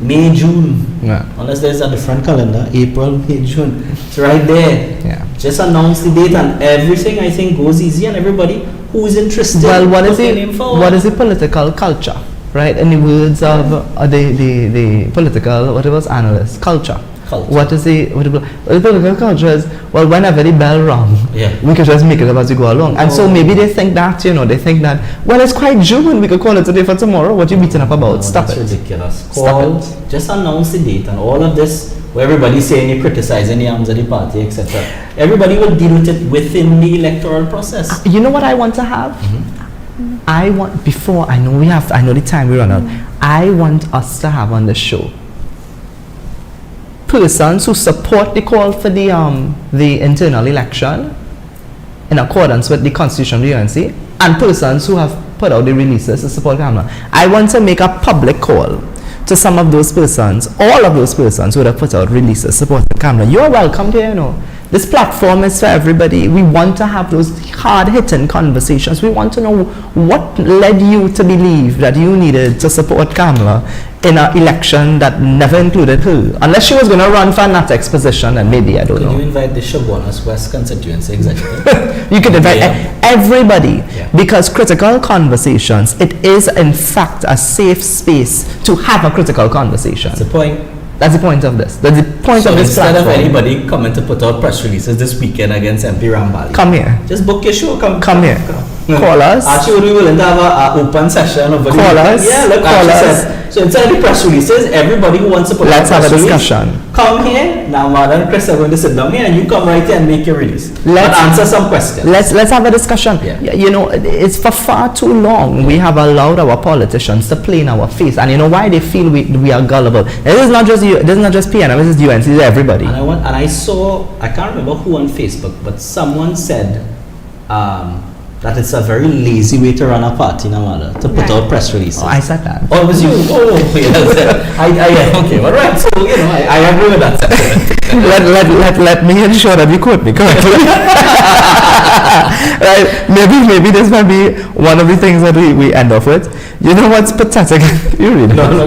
May, June. Yeah. Unless there's a different calendar. April, May, June. It's right there. Yeah. Just announce the date and everything, I think, goes easy, and everybody who is interested. Well, what is the the political culture, right? In the words of the political, what it was, analyst, culture. What the political culture is, well, whenever the bell rung, we could just make it up as we go along. And so maybe they think that, they think that, well, it's quite June, we could call it today for tomorrow. What you beating up about? Stop that's it. Ridiculous. Stop it. Just announce the date, and all of this, where everybody's saying you're criticizing the arms of the party, etc. Everybody will deal with it within the electoral process. You know what I want to have? I know the time we run out. I want us to have on the show persons who support the call for the internal election in accordance with the Constitution of the UNC, and persons who have put out the releases to support Kamala. I want to make a public call to some of those persons, all of those persons who would have put out releases supporting Kamala. You're welcome here, This platform is for everybody. We want to have those hard-hitting conversations. We want to know what led you to believe that you needed to support Kamala in an election that never included her. Unless she was going to run for an NATEX position, and maybe, I don't Could know. you invite the Chaguanas West constituency executive? You could invite Yeah. everybody, Yeah. because critical conversations, it is in fact a safe space to have a critical conversation. That's the point. That's the point of this. That's the point So of this instead platform. of anybody coming to put out press releases this weekend against MP Rambali, Come here. just book your show. Come here. Call us. Actually, would be willing to have a open session over the Call weekend. us. Yeah, look, Call Ashley us. said. So instead of the press releases, everybody who wants to put Let's out have a press release, discussion. come here. Now, Madam and Chris are going to sit down here, and you come right here and make your release. Let's- and answer some questions. Let's have a discussion. Yeah. You know, it's for far too long we have allowed our politicians to play in our face, and you know why they feel we are gullible. This is not just you. This is not just PNM. This is UNC. This is everybody. And I saw, I can't remember who on Facebook, but someone said that it's a very lazy way to run a party now, to put Right. out press releases. Oh, I said that. Oh, it was you. Oh, yes. Okay, all right. So, you know, I agree with that sentiment. let me ensure that you quote me correctly. Right? Maybe this might be one of the things that we end off with. You know what's pathetic? You read it. No.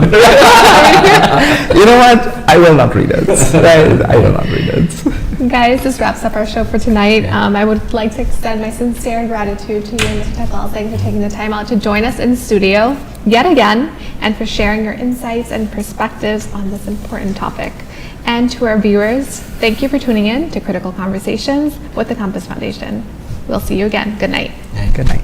You know what? I will not read it. Right? I will not read it. Guys, this wraps up our show for tonight. I would like to extend my sincere gratitude to you, Mr. Tekalsing, for taking the time out to join us in studio yet again, and for sharing your insights and perspectives on this important topic. And to our viewers, thank you for tuning in to Critical Conversations with the Compass Foundation. We'll see you again. Good night. Good night.